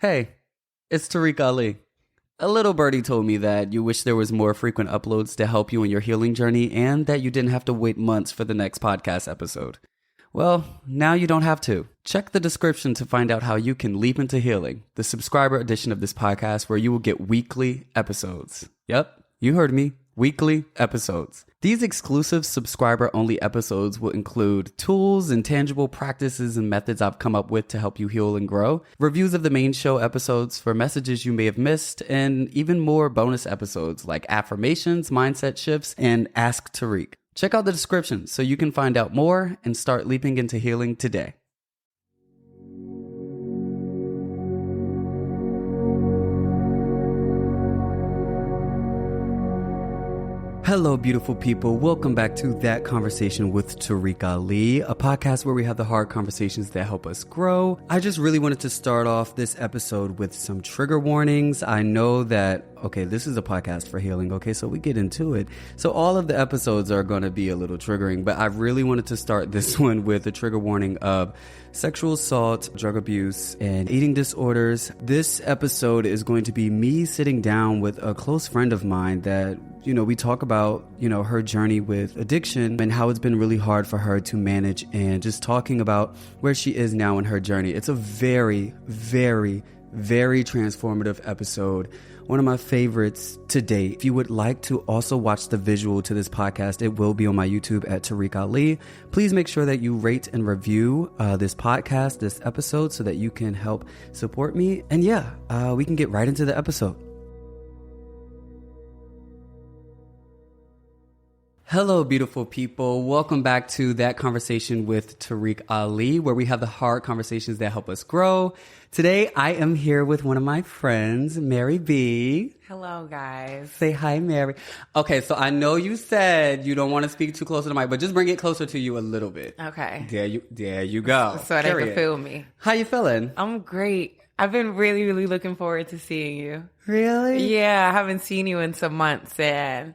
Hey, it's Tarek Ali. A little birdie told me that you wish there was more frequent uploads to help you in your healing journey and that you didn't have to wait months for the next podcast episode. Well, now you don't have to. Check the description to find out how you can leap into healing, the subscriber edition of this podcast where you will get weekly episodes. Yep, you heard me. Weekly episodes. These exclusive subscriber-only episodes will include tools and tangible practices and methods I've come up with to help you heal and grow, reviews of the main show episodes for messages you may have missed, and even more bonus episodes like affirmations, mindset shifts, and Ask Tarek. Check out the description so you can find out more and start leaping into healing today. Hello, beautiful people. Welcome back to That Conversation with Tarek Ali, a podcast where we have the hard conversations that help us grow. I just really wanted to start off this episode with some trigger warnings. I know that, okay, this is a podcast for healing, okay, so we get into it. So all of the episodes are going to be a little triggering, but I really wanted to start this one with a trigger warning of sexual assault, drug abuse, and eating disorders. This episode is going to be me sitting down with a close friend of mine that, we talk about, her journey with addiction and how it's been really hard for her to manage, and just talking about where she is now in her journey. It's a very, very, very transformative episode. One of my favorites to date. If you would like to also watch the visual to this podcast, it will be on my YouTube at Tarek Ali. Please make sure that you rate and review this podcast, this episode, so that you can help support me. And we can get right into the episode. Hello, beautiful people. Welcome back to That Conversation with Tarek Ali, where we have the hard conversations that help us grow. Today, I am here with one of my friends, Mary B. Hello, guys. Say hi, Mary. Okay, so I know you said you don't want to speak too close to the mic, but just bring it closer to you a little bit. Okay. There you go. So they can feel me. How you feeling? I'm great. I've been really, really looking forward to seeing you. Really? Yeah, I haven't seen you in some months, and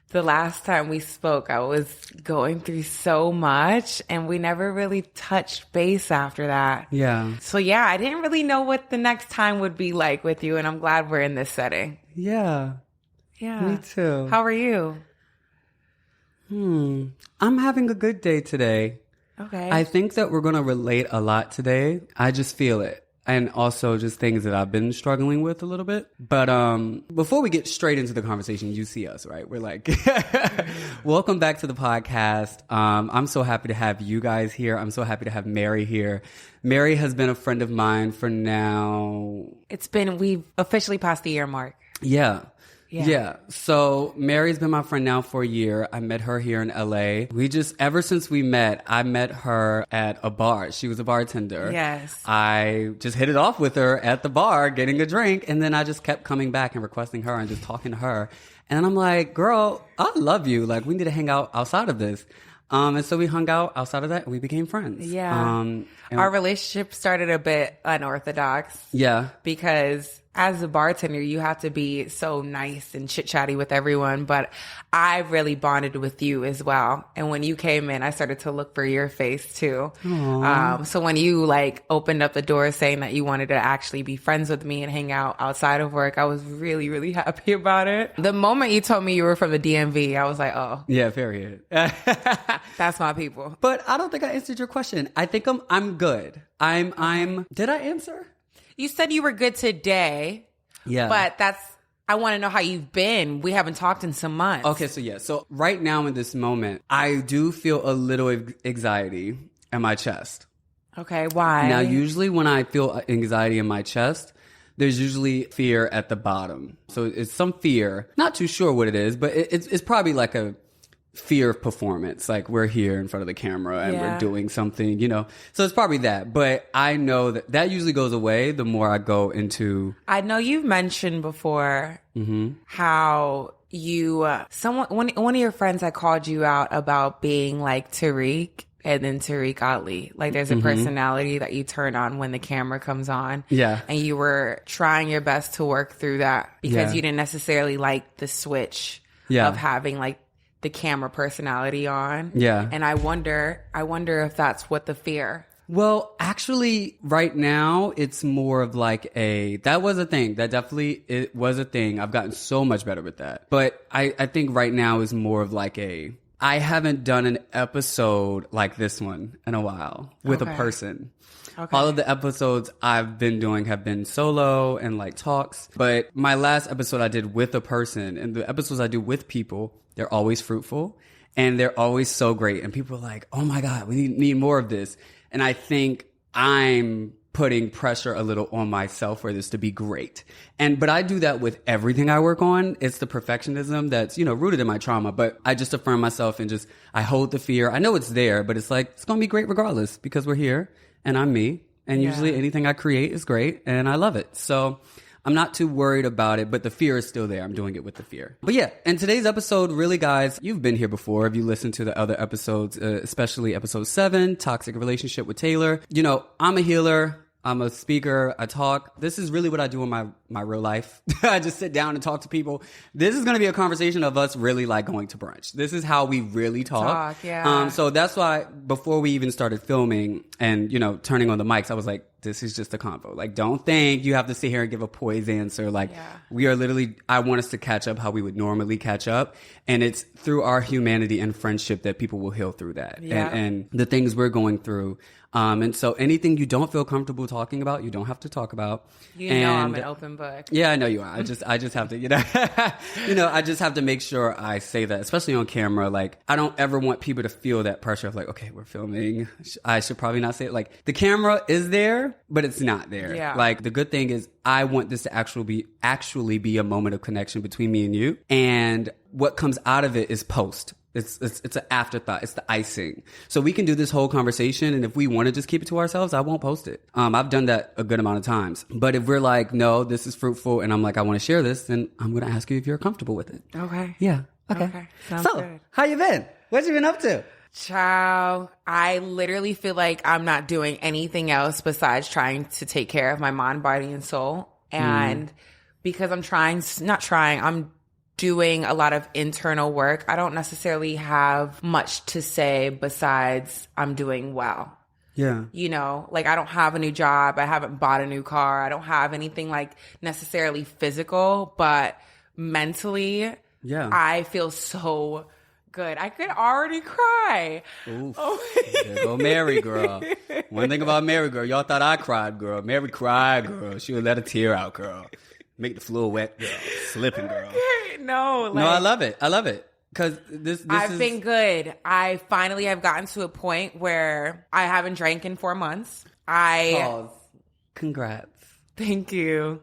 the last time we spoke, I was going through so much, and we never really touched base after that. Yeah. So I didn't really know what the next time would be like with you, and I'm glad we're in this setting. Yeah. Yeah. Me too. How are you? I'm having a good day today. Okay. I think that we're going to relate a lot today. I just feel it. And also just things that I've been struggling with a little bit. But before we get straight into the conversation, you see us, right? We're like, welcome back to the podcast. I'm so happy to have you guys here. I'm so happy to have Mary here. Mary has been a friend of mine for now. We've officially passed the year mark. Yeah. So Mary's been my friend now for a year. I met her here in LA. Ever since we met, I met her at a bar. She was a bartender. Yes. I just hit it off with her at the bar, getting a drink. And then I just kept coming back and requesting her and just talking to her. And I'm like, girl, I love you. Like, we need to hang out outside of this. And so we hung out outside of that and we became friends. Yeah. Our relationship started a bit unorthodox. Yeah. Because as a bartender, you have to be so nice and chit-chatty with everyone. But I really bonded with you as well. And when you came in, I started to look for your face too. So when you opened up the door saying that you wanted to actually be friends with me and hang out outside of work, I was really, really happy about it. The moment you told me you were from the DMV, I was like, oh. Yeah, period. That's my people. But I don't think I answered your question. I think I'm good. Did I answer? You said you were good today. Yeah. But I want to know how you've been. We haven't talked in some months. Okay, so right now in this moment, I do feel a little anxiety in my chest. Okay, why? Now, usually when I feel anxiety in my chest, there's usually fear at the bottom. So it's some fear. Not too sure what it is, but it's probably like a fear of performance. Like, we're here in front of the camera and we're doing something, So it's probably that. But I know that usually goes away the more I go into... I know you've mentioned before how you... one of your friends had called you out about being like Tarek and then Tarek Ali. Like, there's a personality that you turn on when the camera comes on. Yeah. And you were trying your best to work through that because you didn't necessarily like the switch of having the camera personality on. Yeah. And I wonder if that's what the fear Well, actually, right now, it's more of like that was a thing. That definitely, it was a thing. I've gotten so much better with that. But I think right now is more of like I haven't done an episode like this one in a while with a person. Okay. All of the episodes I've been doing have been solo and like talks. But my last episode I did with a person, and the episodes I do with people, they're always fruitful and they're always so great. And people are like, oh my God, we need more of this. And I think I'm putting pressure a little on myself for this to be great. But I do that with everything I work on. It's the perfectionism that's, rooted in my trauma. But I just affirm myself and I hold the fear. I know it's there, but it's like, it's going to be great regardless because we're here and I'm me. And usually anything I create is great and I love it. So I'm not too worried about it, but the fear is still there. I'm doing it with the fear. But yeah, in today's episode, really, guys, you've been here before. If you listen to the other episodes, especially episode 7, Toxic Relationship with Taylor. I'm a healer. I'm a speaker. I talk. This is really what I do in my real life. I just sit down and talk to people. This is going to be a conversation of us really like going to brunch. This is how we really talk. So that's why before we even started filming and, turning on the mics, I was like, this is just a convo. Like, don't think you have to sit here and give a poised answer. Like, we are literally, I want us to catch up how we would normally catch up. And it's through our humanity and friendship that people will heal through that. And the things we're going through. And so anything you don't feel comfortable talking about, you don't have to talk about. I'm an open book. Yeah, I know you are. I just have to, I just have to make sure I say that, especially on camera. Like, I don't ever want people to feel that pressure of like, okay, we're filming. I should probably not say it. Like, the camera is there, but it's not there. Yeah. Like, the good thing is I want this to actually be a moment of connection between me and you. And what comes out of it is post. It's an afterthought. It's the icing. So we can do this whole conversation, and if we want to just keep it to ourselves, I won't post it. I've done that a good amount of times. But if we're like, no, this is fruitful, and I'm like, I want to share this, then I'm going to ask you if you're comfortable with it. Okay. Yeah. Okay. Sounds good. How you been? What you been up to? Child, I literally feel like I'm not doing anything else besides trying to take care of my mind, body, and soul. And because I'm doing a lot of internal work, I don't necessarily have much to say besides I'm doing well. Yeah. I don't have a new job. I haven't bought a new car. I don't have anything like necessarily physical, but mentally, I feel so good. I could already cry. Oof. There go Mary, girl. One thing about Mary, girl, y'all thought I cried, girl. Mary cried, girl. She would let a tear out, girl. Make the floor wet, girl. Slipping, girl. No, I love it. I love it. Because I've been good. I finally have gotten to a point where I haven't drank in 4 months. Pause. Congrats. Thank you.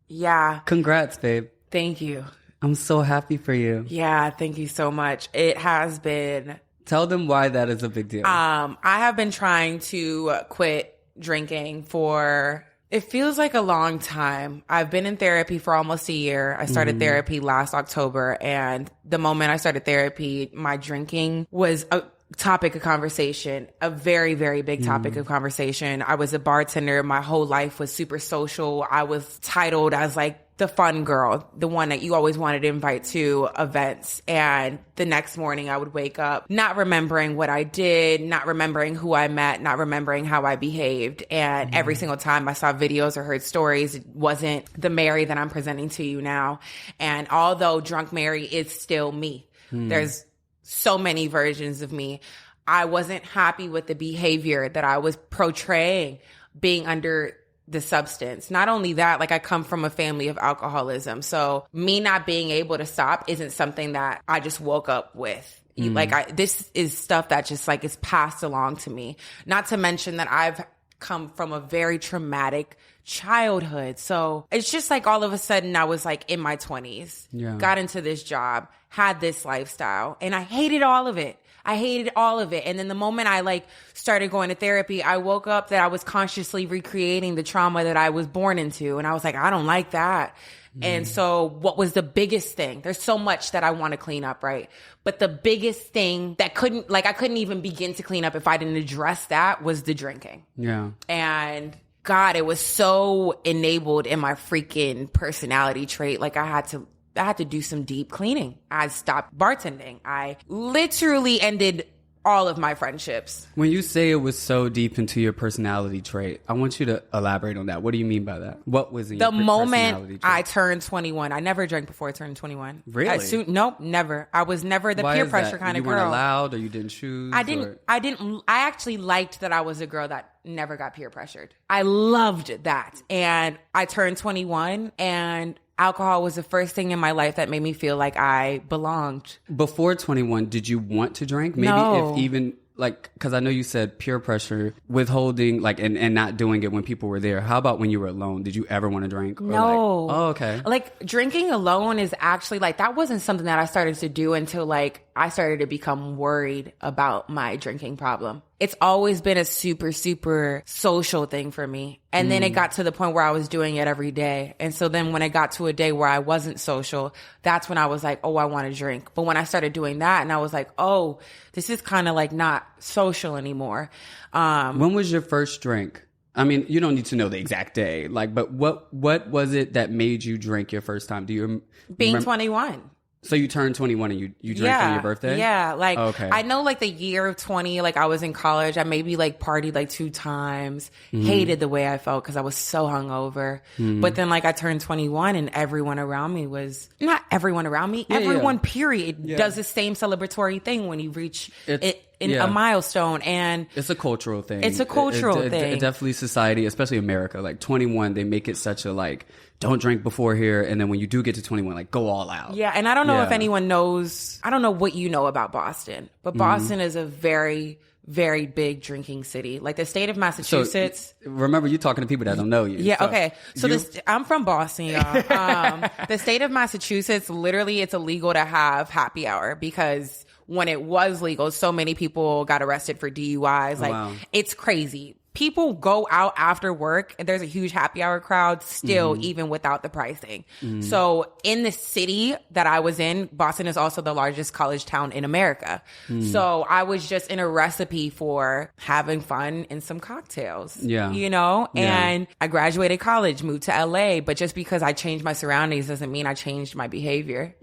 Yeah. Congrats, babe. Thank you. I'm so happy for you. Yeah, thank you so much. It has been. Tell them why that is a big deal. I have been trying to quit drinking for, it feels like a long time. I've been in therapy for almost a year. I started therapy last October, and the moment I started therapy, my drinking was a topic of conversation, a very, very big topic of conversation. I was a bartender. My whole life was super social. I was titled as like the fun girl, the one that you always wanted to invite to events. And the next morning I would wake up not remembering what I did, not remembering who I met, not remembering how I behaved. And every single time I saw videos or heard stories, it wasn't the Mary that I'm presenting to you now. And although drunk Mary is still me, there's so many versions of me. I wasn't happy with the behavior that I was portraying being under the substance. Not only that, like I come from a family of alcoholism. So me not being able to stop isn't something that I just woke up with. This is stuff that just like is passed along to me. Not to mention that I've come from a very traumatic childhood. So it's just like all of a sudden I was like in my 20s, got into this job, had this lifestyle, and I hated all of it. And then the moment I like started going to therapy, I woke up that I was consciously recreating the trauma that I was born into. And I was like, I don't like that. And so what was the biggest thing? There's so much that I want to clean up, right? But the biggest thing that I couldn't even begin to clean up if I didn't address that was the drinking. Yeah. And God, it was so enabled in my freaking personality trait. Like I had to do some deep cleaning. I stopped bartending. I literally ended all of my friendships. When you say it was so deep into your personality trait, I want you to elaborate on that. What do you mean by that? What was in your personality moment trait? I turned 21, I never drank before I turned 21. Really? Nope, never. I was never the Why peer is pressure that? kind of You girl. weren't allowed, or you didn't choose? I actually liked that I was a girl that never got peer pressured. I loved that. And I turned 21, and alcohol was the first thing in my life that made me feel like I belonged. Before 21, did you want to drink? Maybe No. if even, like, because I know you said peer pressure, withholding, like, and not doing it when people were there. How about when you were alone? Did you ever want to drink? Or No. Like, oh, okay. Like, drinking alone is actually, like, that wasn't something that I started to do until, like, I started to become worried about my drinking problem. It's always been a super, super social thing for me. And then it got to the point where I was doing it every day. And so then when it got to a day where I wasn't social, that's when I was like, oh, I want to drink. But when I started doing that, and I was like, oh, this is kind of like not social anymore. When was your first drink? I mean, you don't need to know the exact day. Like, but what was it that made you drink your first time? Do you Being remember? 21. So you turned 21 and you drank on your birthday? Yeah. Like, okay. I know like the year of 20, like I was in college. I maybe like partied like 2 times, hated the way I felt because I was so hungover. But then like I turned 21 and everyone around me was, not everyone around me, everyone period does the same celebratory thing when you reach a milestone. And it's a cultural thing. It's a cultural thing. Definitely society, especially America. Like 21, they make it such a like, don't drink before here. And then when you do get to 21, like go all out. Yeah. And I don't know if anyone knows, I don't know what you know about Boston, but Boston is a very, very big drinking city. Like the state of Massachusetts. So, remember, you're talking to people that don't know you. Yeah, okay. So I'm from Boston, y'all. The state of Massachusetts, literally, it's illegal to have happy hour because when it was legal, so many people got arrested for DUIs. Like, it's crazy. People go out after work and there's a huge happy hour crowd still, even without the pricing. So in the city that I was in, Boston is also the largest college town in America. So I was just in a recipe for having fun and some cocktails, you know? And I graduated college, moved to LA, but just because I changed my surroundings doesn't mean I changed my behavior.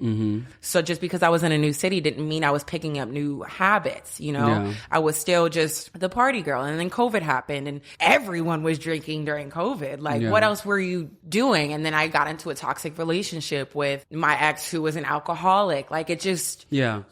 So just because I was in a new city didn't mean I was picking up new habits, you know? I was still just the party girl. And then COVID happened. And everyone was drinking during COVID. Like, what else were you doing? And then I got into a toxic relationship with my ex who was an alcoholic. Like, it just, your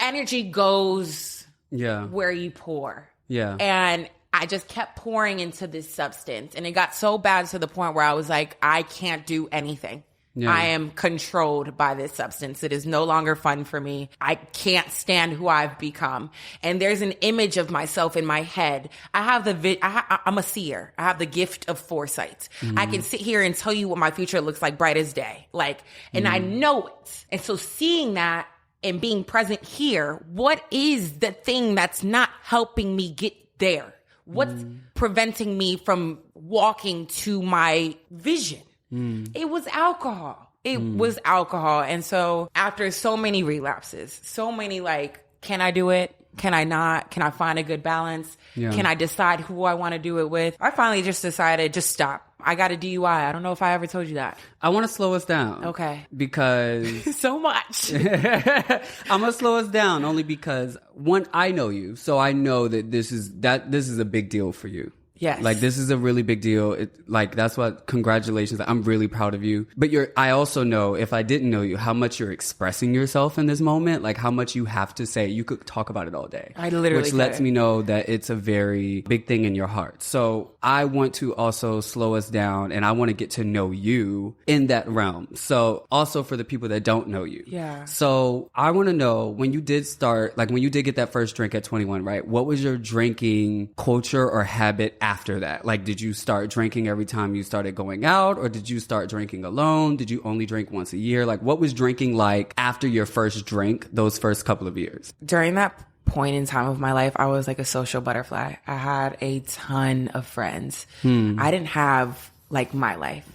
energy goes where you pour. And I just kept pouring into this substance. And it got so bad to the point where I was like, I can't do anything. I am controlled by this substance. It is no longer fun for me. I can't stand who I've become. And there's an image of myself in my head. I have I'm a seer. I have the gift of foresight. I can sit here and tell you what my future looks like bright as day. Like, and I know it. And so seeing that and being present here, what is the thing that's not helping me get there? What's preventing me from walking to my vision? It was alcohol. It was alcohol. And so after so many relapses, so many like, can I do it? Can I not? Can I find a good balance? Can I decide who I want to do it with? I finally just decided, just stop. I got a DUI. I don't know if I ever told you that. I want to slow us down. Okay. Because... so much. I'm going to slow us down only because, one, I know you. So I know that this is a big deal for you. Yes. Like, this is a really big deal. That's what, congratulations. I'm really proud of you. But I also know, if I didn't know you, how much you're expressing yourself in this moment, like how much you have to say. You could talk about it all day. I literally Which lets me know that it's a very big thing in your heart. So I want to also slow us down, and I want to get to know you in that realm. So also for the people that don't know you. Yeah. So I want to know, when you did get that first drink at 21, right? What was your drinking culture or habit after that? Like, did you start drinking every time you started going out, or did you start drinking alone? Did you only drink once a year? Like, what was drinking like after your first drink, those first couple of years? During that point in time of my life, I was like a social butterfly. I had a ton of friends. I didn't have like my life.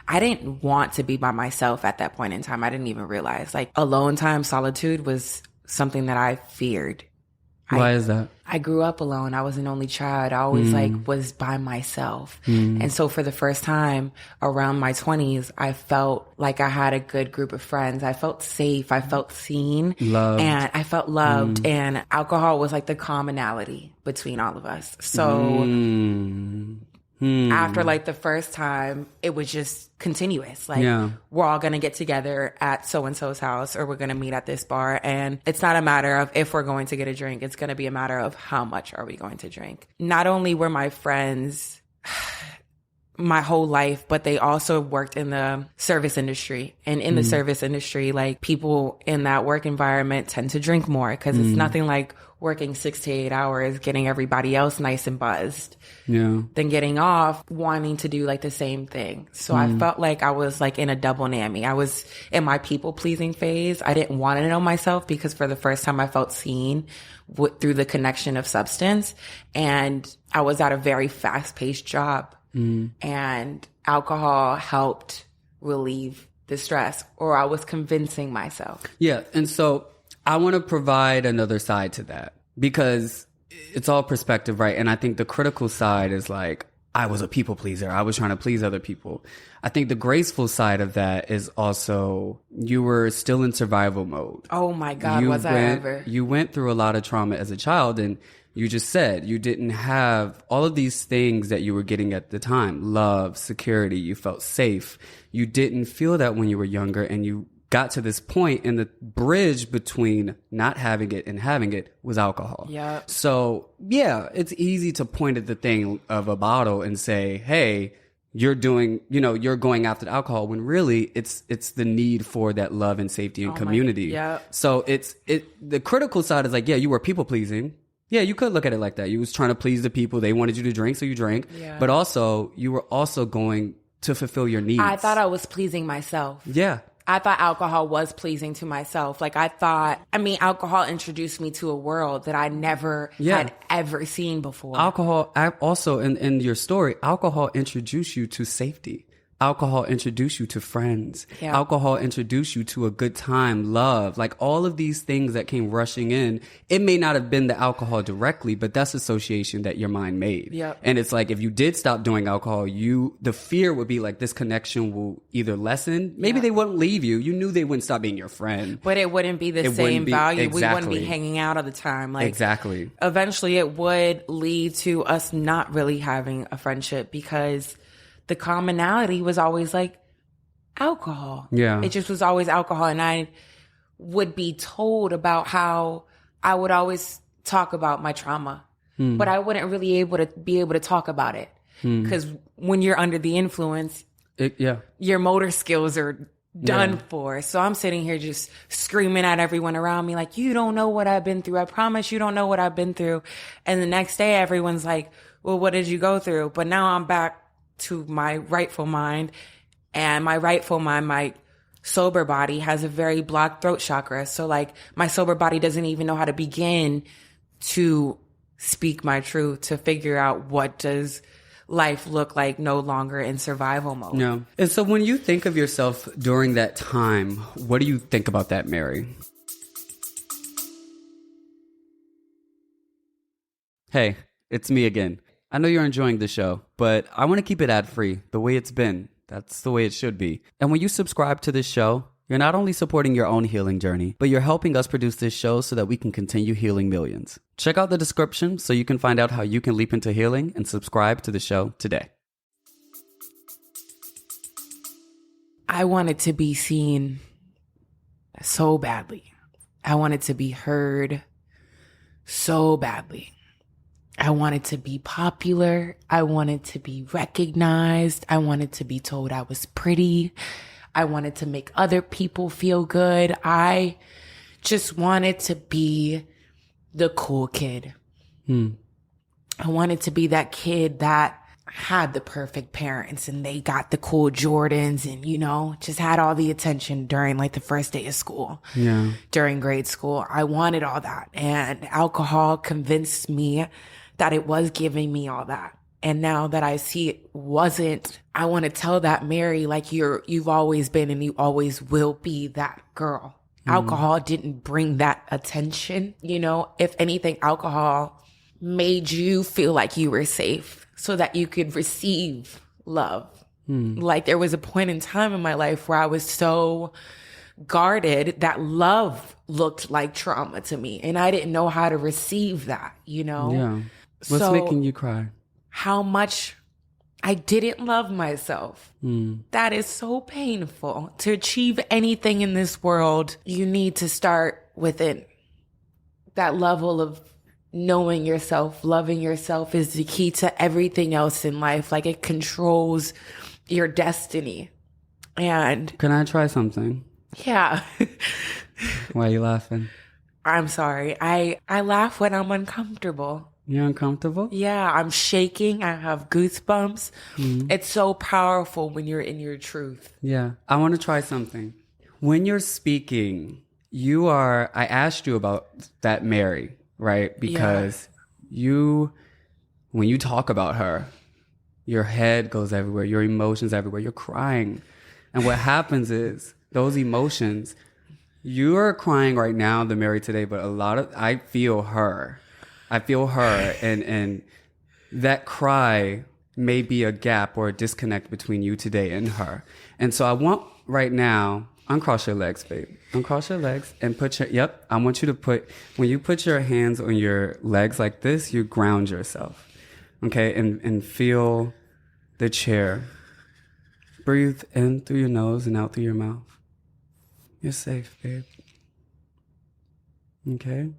I didn't want to be by myself at that point in time. I didn't even realize like alone time, solitude was something that I feared. Why is that? I grew up alone. I was an only child. I always was by myself. And so for the first time around my 20s, I felt like I had a good group of friends. I felt safe. I felt seen. Loved. And I felt loved. And alcohol was like the commonality between all of us. So after like the first time, it was just continuous. Like we're all going to get together at so-and-so's house, or we're going to meet at this bar. And it's not a matter of if we're going to get a drink. It's going to be a matter of how much are we going to drink. Not only were my friends my whole life, but they also worked in the service industry. And in the service industry, like people in that work environment tend to drink more because it's nothing like working 6 to 8 hours, getting everybody else nice and buzzed, then getting off, wanting to do like the same thing. So I felt like I was like in a double whammy. I was in my people pleasing phase. I didn't want to know myself because for the first time I felt seen through the connection of substance. And I was at a very fast paced job. And alcohol helped relieve the stress, or I was convincing myself. Yeah. And so I want to provide another side to that because it's all perspective, right? And I think the critical side is like, I was a people pleaser. I was trying to please other people. I think the graceful side of that is also you were still in survival mode. Oh my God, was I ever? You went through a lot of trauma as a child, and you just said you didn't have all of these things that you were getting at the time. Love, security, you felt safe. You didn't feel that when you were younger, and you got to this point, and the bridge between not having it and having it was alcohol. Yeah. So yeah, it's easy to point at the thing of a bottle and say, hey, you're going after the alcohol, when really it's the need for that love and safety and community. Yeah. So the critical side is like, yeah, you were people pleasing. Yeah, you could look at it like that. You was trying to please the people. They wanted you to drink, so you drank. Yeah. But also, you were also going to fulfill your needs. I thought I was pleasing myself. Yeah. I thought alcohol was pleasing to myself. Like alcohol introduced me to a world that I never had ever seen before. Alcohol, also in your story, alcohol introduced you to safety. Alcohol introduced you to friends. Yeah. Alcohol introduced you to a good time, love, like all of these things that came rushing in. It may not have been the alcohol directly, but that's association that your mind made. Yep. And it's like, if you did stop doing alcohol, the fear would be like, this connection will either lessen. Maybe they wouldn't leave you. You knew they wouldn't stop being your friend. But it wouldn't be the same value. Exactly. We wouldn't be hanging out all the time. Like, exactly. Eventually it would lead to us not really having a friendship because the commonality was always like alcohol. Yeah. It just was always alcohol. And I would be told about how I would always talk about my trauma, but I wouldn't really be able to talk about it. Because when you're under the influence, your motor skills are done for. So I'm sitting here just screaming at everyone around me like, you don't know what I've been through. I promise you don't know what I've been through. And the next day everyone's like, well, what did you go through? But now I'm back to my rightful mind, and my rightful mind, my sober body has a very blocked throat chakra. So like my sober body doesn't even know how to begin to speak my truth, to figure out what does life look like no longer in survival mode. Yeah. And so when you think of yourself during that time, what do you think about that, Mary? Hey, it's me again. I know you're enjoying the show, but I want to keep it ad-free the way it's been. That's the way it should be. And when you subscribe to this show, you're not only supporting your own healing journey, but you're helping us produce this show so that we can continue healing millions. Check out the description so you can find out how you can leap into healing and subscribe to the show today. I wanted to be seen so badly. I wanted to be heard so badly. I wanted to be popular. I wanted to be recognized. I wanted to be told I was pretty. I wanted to make other people feel good. I just wanted to be the cool kid. I wanted to be that kid that had the perfect parents and they got the cool Jordans and, just had all the attention during like the first day of school. Yeah. During grade school. I wanted all that. And alcohol convinced me that it was giving me all that. And now that I see it wasn't, I want to tell that Mary, like you've always been and you always will be that girl. Alcohol didn't bring that attention. You know, if anything, alcohol made you feel like you were safe so that you could receive love. Like there was a point in time in my life where I was so guarded that love looked like trauma to me. And I didn't know how to receive that, you know? Yeah. What's making you cry? How much I didn't love myself. That is so painful. To achieve anything in this world, you need to start within. That level of knowing yourself, loving yourself is the key to everything else in life. Like it controls your destiny. And can I try something? Yeah. Why are you laughing? I'm sorry. I laugh when I'm uncomfortable. You're uncomfortable? Yeah, I'm shaking. I have goosebumps. It's so powerful when you're in your truth. Yeah. I want to try something. When you're speaking, I asked you about that Mary, right? Because when you talk about her, your head goes everywhere, your emotions everywhere, you're crying. And what happens is those emotions, you're crying right now, the Mary today, but I feel her. And that cry may be a gap or a disconnect between you today and her. And so I want right now, uncross your legs, babe. Uncross your legs and I want you to when you put your hands on your legs like this, you ground yourself. Okay? And feel the chair. Breathe in through your nose and out through your mouth. You're safe, babe. Okay?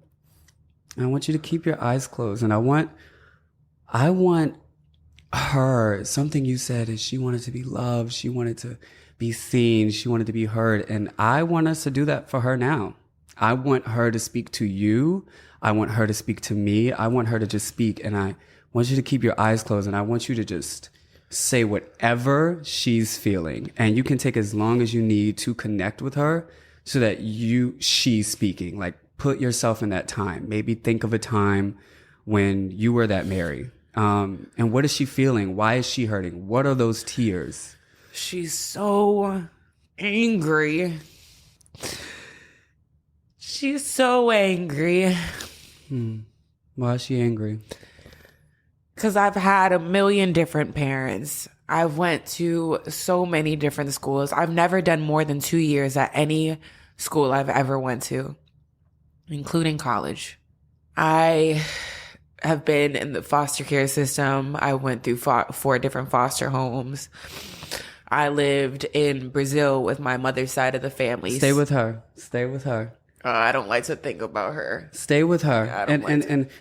I want you to keep your eyes closed. And I want her, something you said is she wanted to be loved. She wanted to be seen. She wanted to be heard. And I want us to do that for her now. I want her to speak to you. I want her to speak to me. I want her to just speak. And I want you to keep your eyes closed. And I want you to just say whatever she's feeling. And you can take as long as you need to connect with her so that she's speaking. Like, put yourself in that time. Maybe think of a time when you were that Mary. And what is she feeling? Why is she hurting? What are those tears? She's so angry. She's so angry. Why is she angry? Because I've had a million different parents. I've went to so many different schools. I've never done more than 2 years at any school I've ever went to, including college. I have been in the foster care system. I went through 4 different foster homes. I lived in Brazil with my mother's side of the family. Stay with her. Stay with her. I don't like to think about her. Stay with her.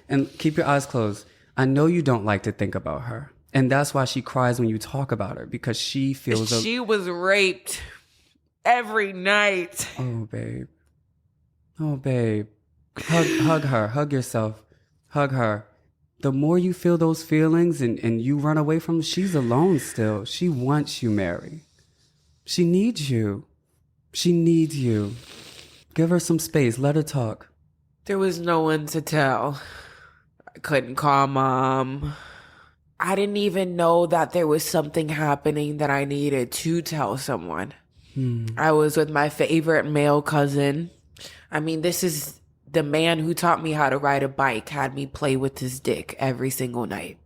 And keep your eyes closed. I know you don't like to think about her. And that's why she cries when you talk about her, because she feels... She was raped every night. Oh, babe. Oh, babe. Hug her. Hug yourself. Hug her. The more you feel those feelings and you run away from her, she's alone still. She wants you, Mary. She needs you. She needs you. Give her some space. Let her talk. There was no one to tell. I couldn't call Mom. I didn't even know that there was something happening that I needed to tell someone. I was with my favorite male cousin. I mean, this is the man who taught me how to ride a bike, had me play with his dick every single night.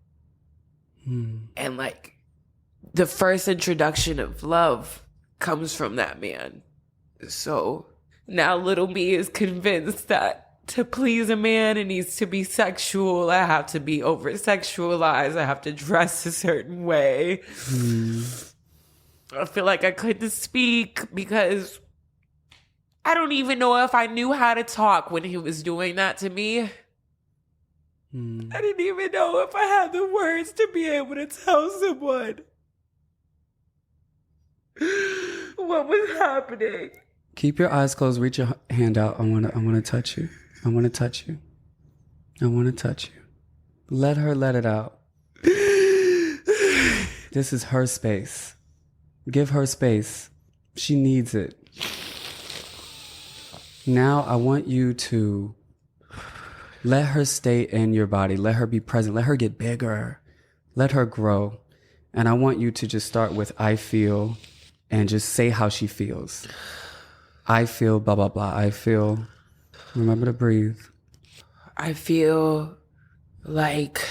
And like, the first introduction of love comes from that man. So now little me is convinced that to please a man, it needs to be sexual. I have to be over-sexualized. I have to dress a certain way. I feel like I couldn't speak because I don't even know if I knew how to talk when he was doing that to me. I didn't even know if I had the words to be able to tell someone what was happening. Keep your eyes closed. Reach your hand out. I want to touch you. I want to touch you. I want to touch you. Let her let it out. This is her space. Give her space. She needs it. Now I want you to let her stay in your body. Let her be present. Let her get bigger. Let her grow. And I want you to just start with I feel and just say how she feels. I feel blah, blah, blah. I feel, remember to breathe. I feel like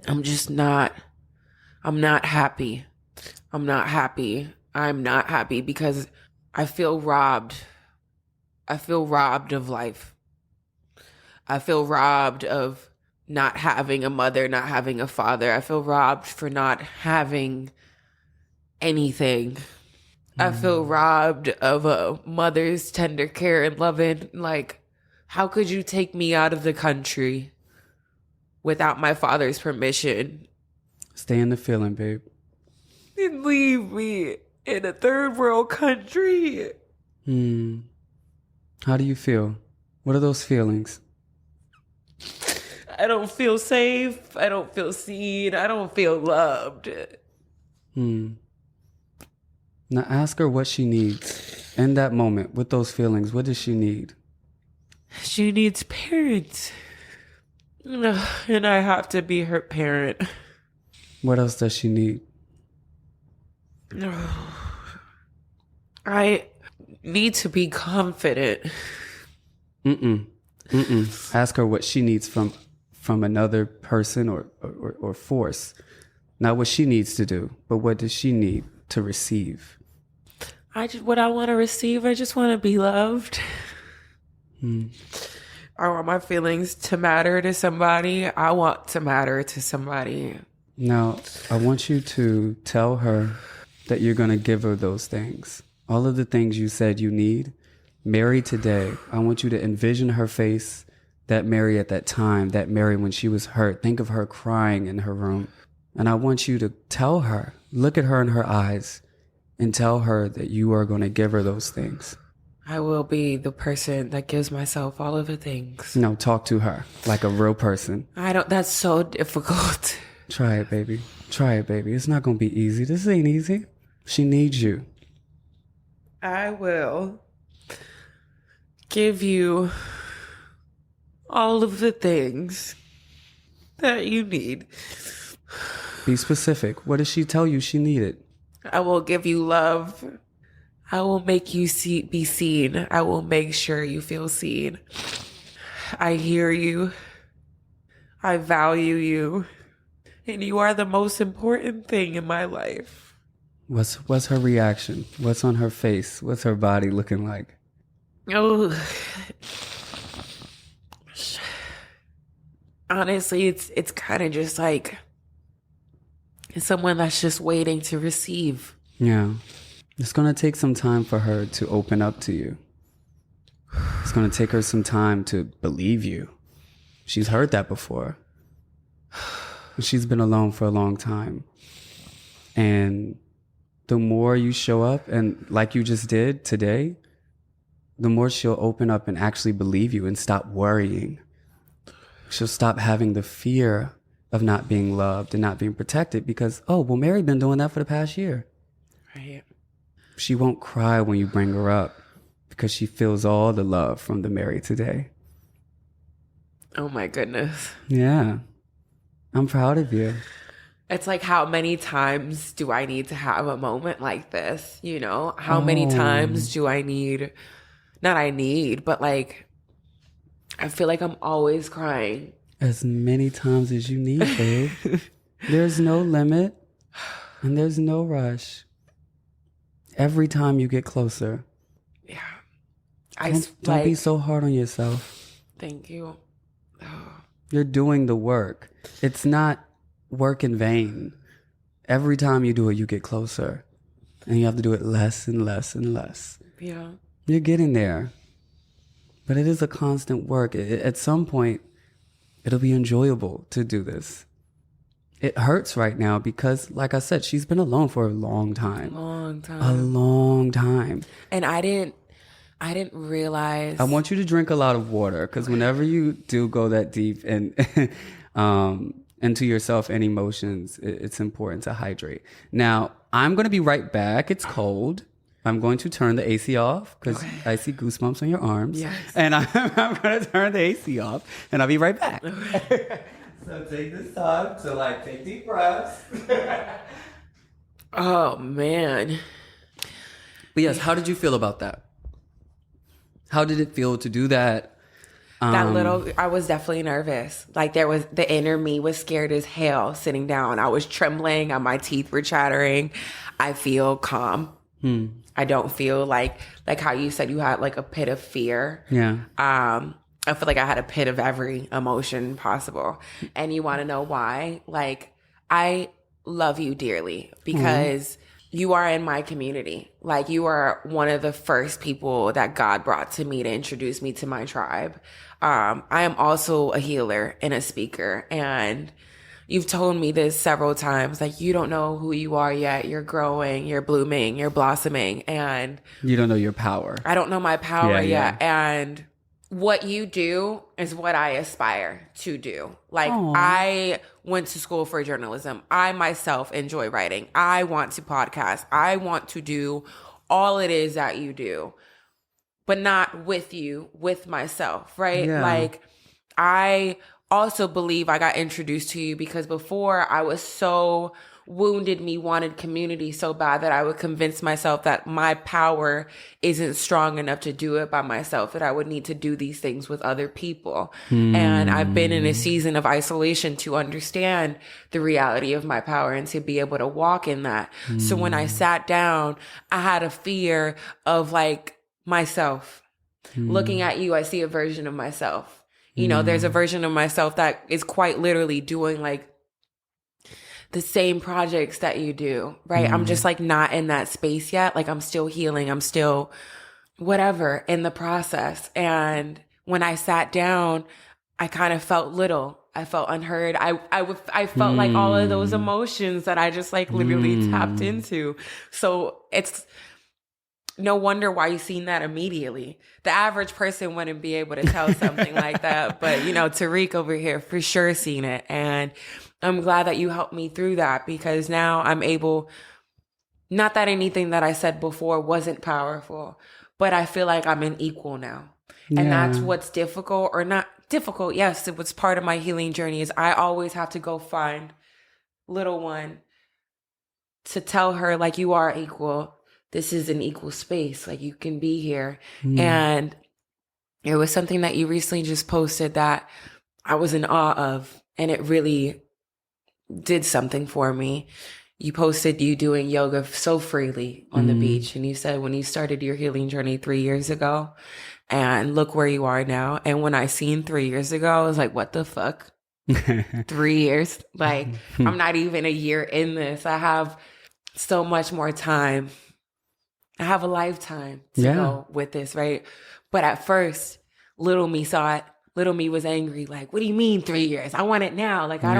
I'm not happy. I'm not happy. I'm not happy because I feel robbed. I feel robbed of life. I feel robbed of not having a mother, not having a father. I feel robbed for not having anything. I feel robbed of a mother's tender care and loving. Like, how could you take me out of the country without my father's permission? Stay in the feeling, babe. And leave me in a third world country. How do you feel? What are those feelings? I don't feel safe. I don't feel seen. I don't feel loved. Now ask her what she needs in that moment with those feelings. What does she need? She needs parents. And I have to be her parent. What else does she need? I need to be confident. Ask her what she needs from another person or force. Not what she needs to do, but what does she need to receive? What I want to receive, I just want to be loved. I want my feelings to matter to somebody. I want to matter to somebody. Now, I want you to tell her that you're going to give her those things. All of the things you said you need. Mary today, I want you to envision her face, that Mary at that time, that Mary when she was hurt. Think of her crying in her room. And I want you to tell her, look at her in her eyes, and tell her that you are going to give her those things. I will be the person that gives myself all of the things. No, talk to her like a real person. That's so difficult. Try it, baby. Try it, baby. It's not going to be easy. This ain't easy. She needs you. I will give you all of the things that you need. Be specific. What does she tell you she needed? I will give you love. I will make you be seen. I will make sure you feel seen. I hear you. I value you. And you are the most important thing in my life. What's her reaction? What's on her face? What's her body looking like? Oh, honestly, it's kind of just like someone that's just waiting to receive. Yeah. It's going to take some time for her to open up to you. It's going to take her some time to believe you. She's heard that before. She's been alone for a long time. And the more you show up, and like you just did today, the more she'll open up and actually believe you and stop worrying. She'll stop having the fear of not being loved and not being protected because, oh, well, Mary's been doing that for the past year. Right. She won't cry when you bring her up because she feels all the love from the Mary today. Oh my goodness. Yeah. I'm proud of you. It's like, how many times do I need to have a moment like this? You know, how many times do I need, but like, I feel like I'm always crying. As many times as you need, babe. There's no limit and there's no rush. Every time you get closer. Yeah. Don't be so hard on yourself. Thank you. Oh. You're doing the work. It's not work in vain. Every time you do it, you get closer. And you have to do it less and less and less. Yeah. You're getting there. But it is a constant work. At some point, it'll be enjoyable to do this. It hurts right now because, like I said, she's been alone for a long time. A long time. And I didn't realize. I want you to drink a lot of water because whenever you do go that deep and into yourself and emotions, it's important to hydrate. Now, I'm going to be right back. It's cold. I'm going to turn the AC off because I see goosebumps on your arms. Yes. And I'm going to turn the AC off and I'll be right back. So take this time to take deep breaths. Oh, man. But yes, how did you feel about that? How did it feel to do that? I was definitely nervous. Like there was the inner me was scared as hell sitting down. I was trembling and my teeth were chattering. I feel calm. I don't feel like how you said you had like a pit of fear. Yeah. I feel like I had a pit of every emotion possible. And you want to know why? Like, I love you dearly because you are in my community. Like, you are one of the first people that God brought to me to introduce me to my tribe. I am also a healer and a speaker. And you've told me this several times. Like, you don't know who you are yet. You're growing, you're blooming, you're blossoming. And you don't know your power. I don't know my power yet. Yeah. And what you do is what I aspire to do. Like, Aww. I went to school for journalism. I myself enjoy writing. I want to podcast. I want to do all it is that you do, but not with you, with myself, right? Yeah. Like, I also believe I got introduced to you because before I was so wounded, me wanted community so bad that I would convince myself that my power isn't strong enough to do it by myself, that I would need to do these things with other people. And I've been in a season of isolation to understand the reality of my power and to be able to walk in that. So when I sat down, I had a fear of like myself. Looking at you, I see a version of myself. You know, there's a version of myself that is quite literally doing like the same projects that you do, right? I'm just like not in that space yet. Like I'm still healing. I'm still whatever in the process. And when I sat down, I kind of felt little. I felt unheard. I felt like all of those emotions that I just like literally tapped into. So it's no wonder why you seen that immediately. The average person wouldn't be able to tell something like that. But, you know, Tarek over here for sure seen it. And I'm glad that you helped me through that because now I'm able, not that anything that I said before wasn't powerful, but I feel like I'm an equal now. Yeah. And that's what's difficult or not difficult. Yes, it was part of my healing journey is I always have to go find little one to tell her like you are equal. This is an equal space. Like you can be here. And it was something that you recently just posted that I was in awe of. And it really did something for me. You posted you doing yoga so freely on the beach. And you said when you started your healing journey 3 years ago and look where you are now. And when I seen 3 years ago, I was like, what the fuck? 3 years? Like I'm not even a year in this. I have so much more time. I have a lifetime to go with this, right? But at first, little me saw it. Little me was angry. Like, what do you mean 3 years? I want it now. Like, I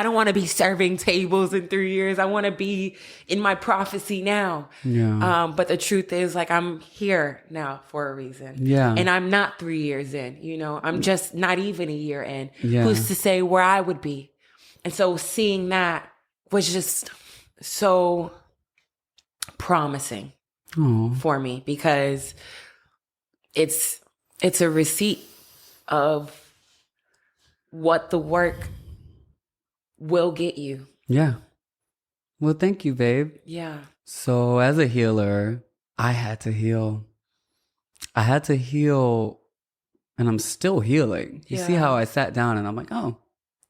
don't want to be serving tables in 3 years. I want to be in my prophecy now. Yeah. But the truth is, like, I'm here now for a reason. Yeah. And I'm not 3 years in. You know, I'm just not even a year in. Yeah. Who's to say where I would be? And so seeing that was just so promising for me because it's a receipt of what the work will get you. Yeah. Well, thank you, babe. Yeah. So as a healer, I had to heal. And I'm still healing. You see how I sat down and I'm like, oh,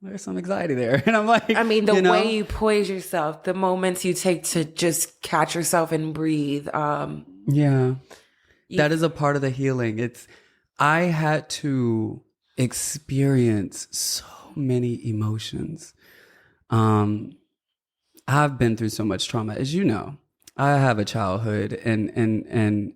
there's some anxiety there. And I'm like, I mean, the way you poise yourself, the moments you take to just catch yourself and breathe. That is a part of the healing. I had to experience so many emotions. I've been through so much trauma, as you know. I have a childhood and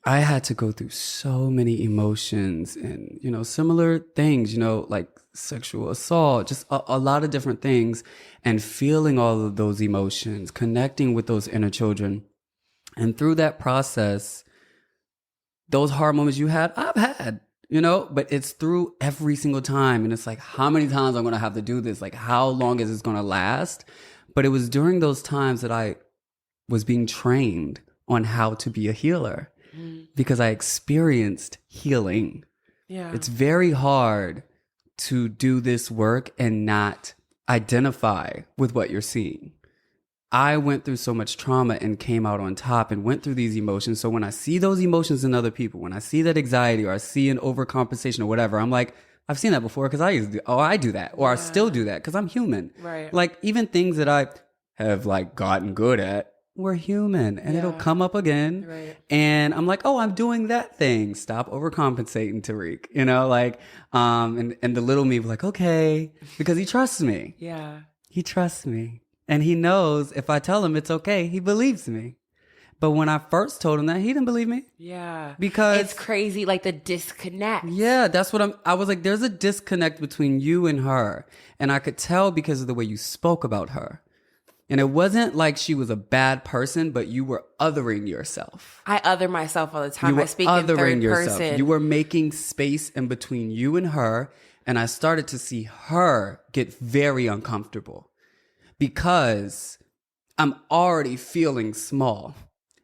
I had to go through so many emotions and, you know, similar things, you know, like sexual assault, just a lot of different things, and feeling all of those emotions, connecting with those inner children. And through that process, those hard moments I've had, you know, but it's through every single time. And it's like, how many times I'm going to have to do this? Like, how long is this going to last? But it was during those times that I was being trained on how to be a healer because I experienced healing. Yeah. It's very hard to do this work and not identify with what you're seeing. I went through so much trauma and came out on top and went through these emotions. So when I see those emotions in other people, when I see that anxiety or I see an overcompensation or whatever, I'm like, I've seen that before because I do that, or I still do that because I'm human. Right. Like even things that I have like gotten good at, we're human and it'll come up again. Right. And I'm like, oh, I'm doing that thing. Stop overcompensating, Tarek. You know, like, and the little me was like, okay, because he trusts me. Yeah. He trusts me. And he knows if I tell him it's okay, he believes me. But when I first told him that, he didn't believe me. Yeah. Because it's crazy, like the disconnect. Yeah, that's what I was like, there's a disconnect between you and her. And I could tell because of the way you spoke about her. And it wasn't like she was a bad person, but you were othering yourself. I other myself all the time. You were I speak in third person. You were making space in between you and her. And I started to see her get very uncomfortable because I'm already feeling small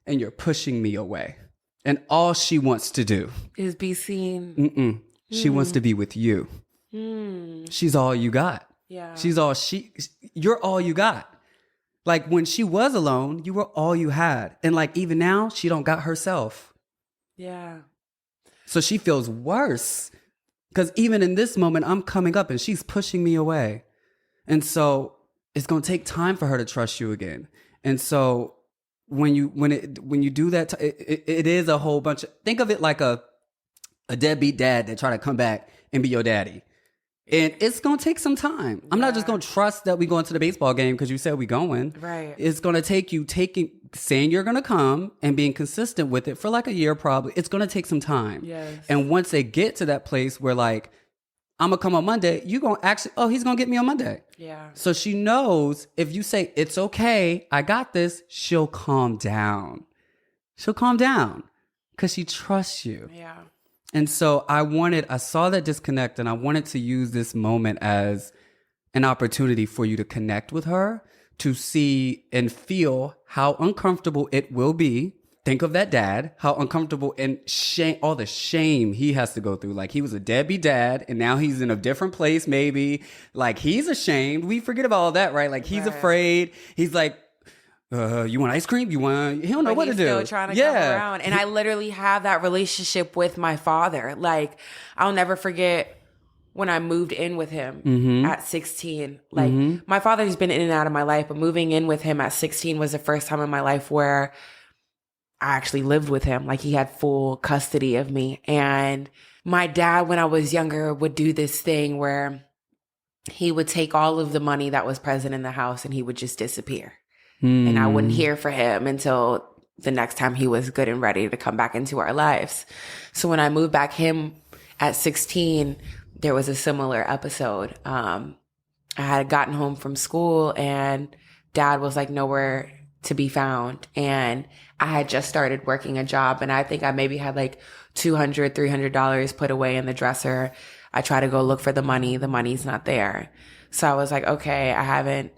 and you're pushing me away. And all she wants to do is be seen. She wants to be with you. She's all you got. Yeah. You're all you got. Like when she was alone, you were all you had. And like even now, she don't got herself. Yeah. So she feels worse. Because even in this moment, I'm coming up and she's pushing me away. And so it's going to take time for her to trust you again. And so when you do that, it is a whole bunch of, think of it like a deadbeat dad that try to come back and be your daddy. And it's going to take some time. I'm not just going to trust that we going to the baseball game because you said we going. Right. It's going to take you saying you're going to come and being consistent with it for like a year probably. It's going to take some time. Yes. And once they get to that place where like, I'm going to come on Monday, you're going to actually, oh, he's going to get me on Monday. Yeah. So she knows if you say, it's okay, I got this, she'll calm down. She'll calm down because she trusts you. Yeah. And so I saw that disconnect and I wanted to use this moment as an opportunity for you to connect with her, to see and feel how uncomfortable it will be. Think of that dad, how uncomfortable and shame, all the shame he has to go through. Like he was a deadbeat dad and now he's in a different place maybe. Like he's ashamed. We forget about all that, right? Like he's afraid. He's like, you want ice cream? He don't know what to do. Still trying to come around. And I literally have that relationship with my father. Like I'll never forget when I moved in with him at 16. Like my father's been in and out of my life, but moving in with him at 16 was the first time in my life where I actually lived with him. Like he had full custody of me. And my dad, when I was younger, would do this thing where he would take all of the money that was present in the house and he would just disappear. And I wouldn't hear from him until the next time he was good and ready to come back into our lives. So when I moved back him at 16, there was a similar episode. I had gotten home from school and dad was like nowhere to be found. And I had just started working a job and I think I maybe had like $200, $300 put away in the dresser. I try to go look for the money. The money's not there. So I was like, okay, I haven't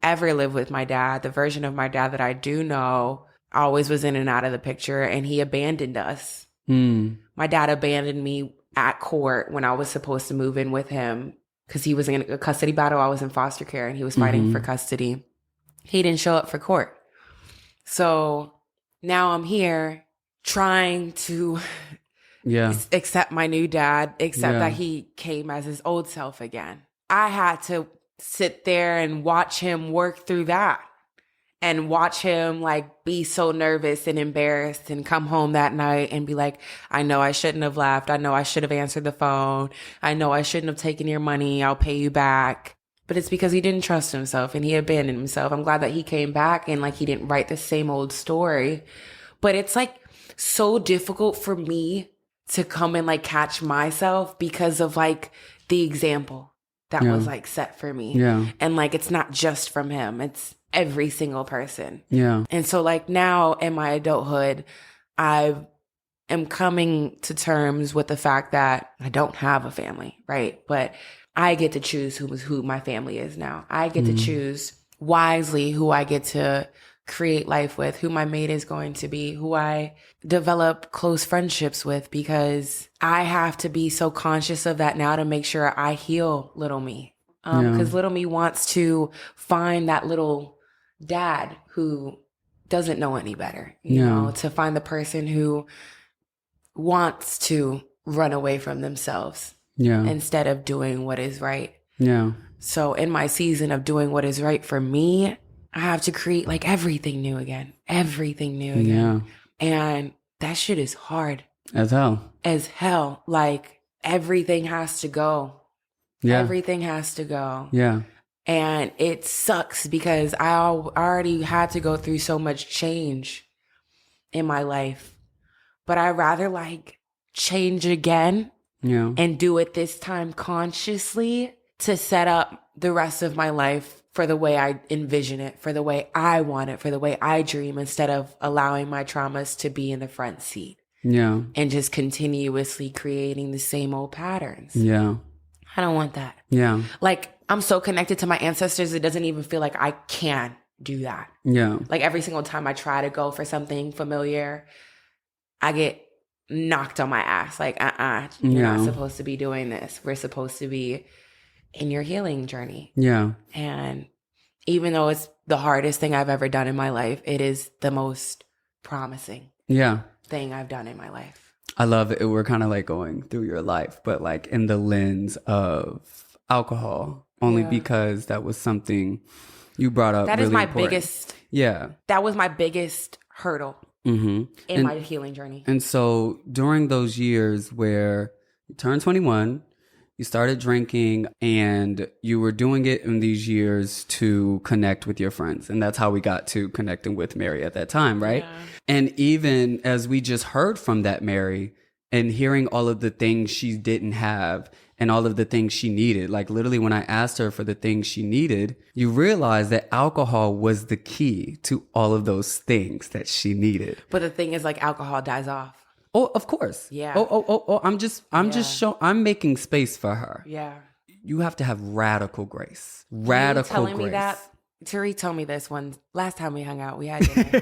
ever lived with my dad. The version of my dad that I do know always was in and out of the picture and he abandoned us. My dad abandoned me at court when I was supposed to move in with him because he was in a custody battle. I was in foster care and he was fighting for custody. He didn't show up for court. So now I'm here trying to accept my new dad, except that he came as his old self again. I had to sit there and watch him work through that and watch him like be so nervous and embarrassed and come home that night and be like, I know I shouldn't have left. I know I should have answered the phone. I know I shouldn't have taken your money. I'll pay you back. But it's because he didn't trust himself and he abandoned himself. I'm glad that he came back and like he didn't write the same old story. But it's like so difficult for me to come and like catch myself because of like the example that was like set for me. Yeah. And like, it's not just from him. It's every single person. Yeah. And so like now in my adulthood, I am coming to terms with the fact that I don't have a family, right? But I get to choose who my family is now. I get to choose wisely who I get to create life with, who my mate is going to be, who I develop close friendships with, because I have to be so conscious of that now to make sure I heal little me. Because little me wants to find that little dad who doesn't know any better, you know, to find the person who wants to run away from themselves instead of doing what is right. Yeah. So in my season of doing what is right for me, I have to create like everything new again. Yeah. And that shit is hard. As hell. Like everything has to go. Yeah. Everything has to go. Yeah. And it sucks because I already had to go through so much change in my life. But I'd rather like change again and do it this time consciously to set up the rest of my life for the way I envision it, for the way I want it, for the way I dream, instead of allowing my traumas to be in the front seat. Yeah. And just continuously creating the same old patterns. Yeah. I don't want that. Yeah. Like, I'm so connected to my ancestors, it doesn't even feel like I can do that. Yeah. Like, every single time I try to go for something familiar, I get knocked on my ass. Like, you're not supposed to be doing this. We're supposed to be in your healing journey. Yeah. And even though it's the hardest thing I've ever done in my life, it is the most promising thing I've done in my life. I love it. We're kind of like going through your life, but like in the lens of alcohol, only because that was something you brought up. That really is my important. biggest. Yeah. That was my biggest hurdle in my healing journey. And so during those years where you turned 21, you started drinking, and you were doing it in these years to connect with your friends. And that's how we got to connecting with Mary at that time, right? Yeah. And even as we just heard from that Mary and hearing all of the things she didn't have and all of the things she needed, like literally when I asked her for the things she needed, you realize that alcohol was the key to all of those things that she needed. But the thing is, like, alcohol dies off. Oh, of course. Yeah. I'm just making space for her. Yeah. You have to have radical grace. Radical grace. Me that? Tarek told me this one last time we hung out. We had dinner.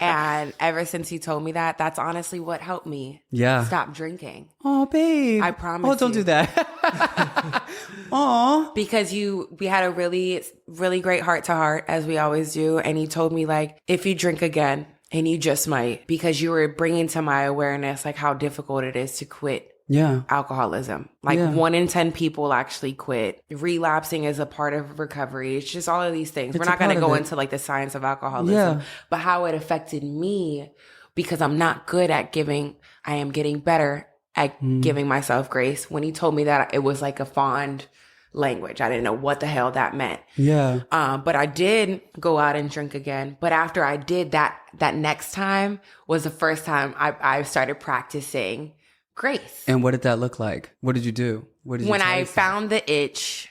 And ever since he told me that, that's honestly what helped me stop drinking. Oh, babe. I promise. Oh, don't do that. Oh. Because we had a really, really great heart to heart, as we always do. And he told me, like, if you drink again, and you just might, because you were bringing to my awareness like how difficult it is to quit alcoholism. Like 1 in 10 people actually quit. Relapsing is a part of recovery. It's just all of these things. We're not going to go into like the science of alcoholism, but how it affected me, because I'm not good at giving. I am getting better at giving myself grace. When he told me that, it was like a fond language. I didn't know what the hell that meant. Yeah. But I did go out and drink again. But after I did that next time was the first time I started practicing grace. And what did that look like? What did you do? When I found the itch,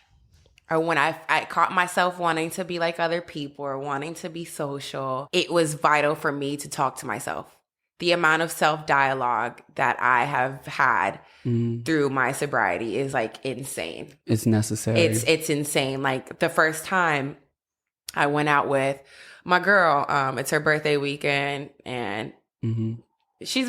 or when I caught myself wanting to be like other people or wanting to be social, it was vital for me to talk to myself. The amount of self-dialogue that I have had through my sobriety is like insane. It's necessary. It's insane. Like the first time I went out with my girl, it's her birthday weekend, and she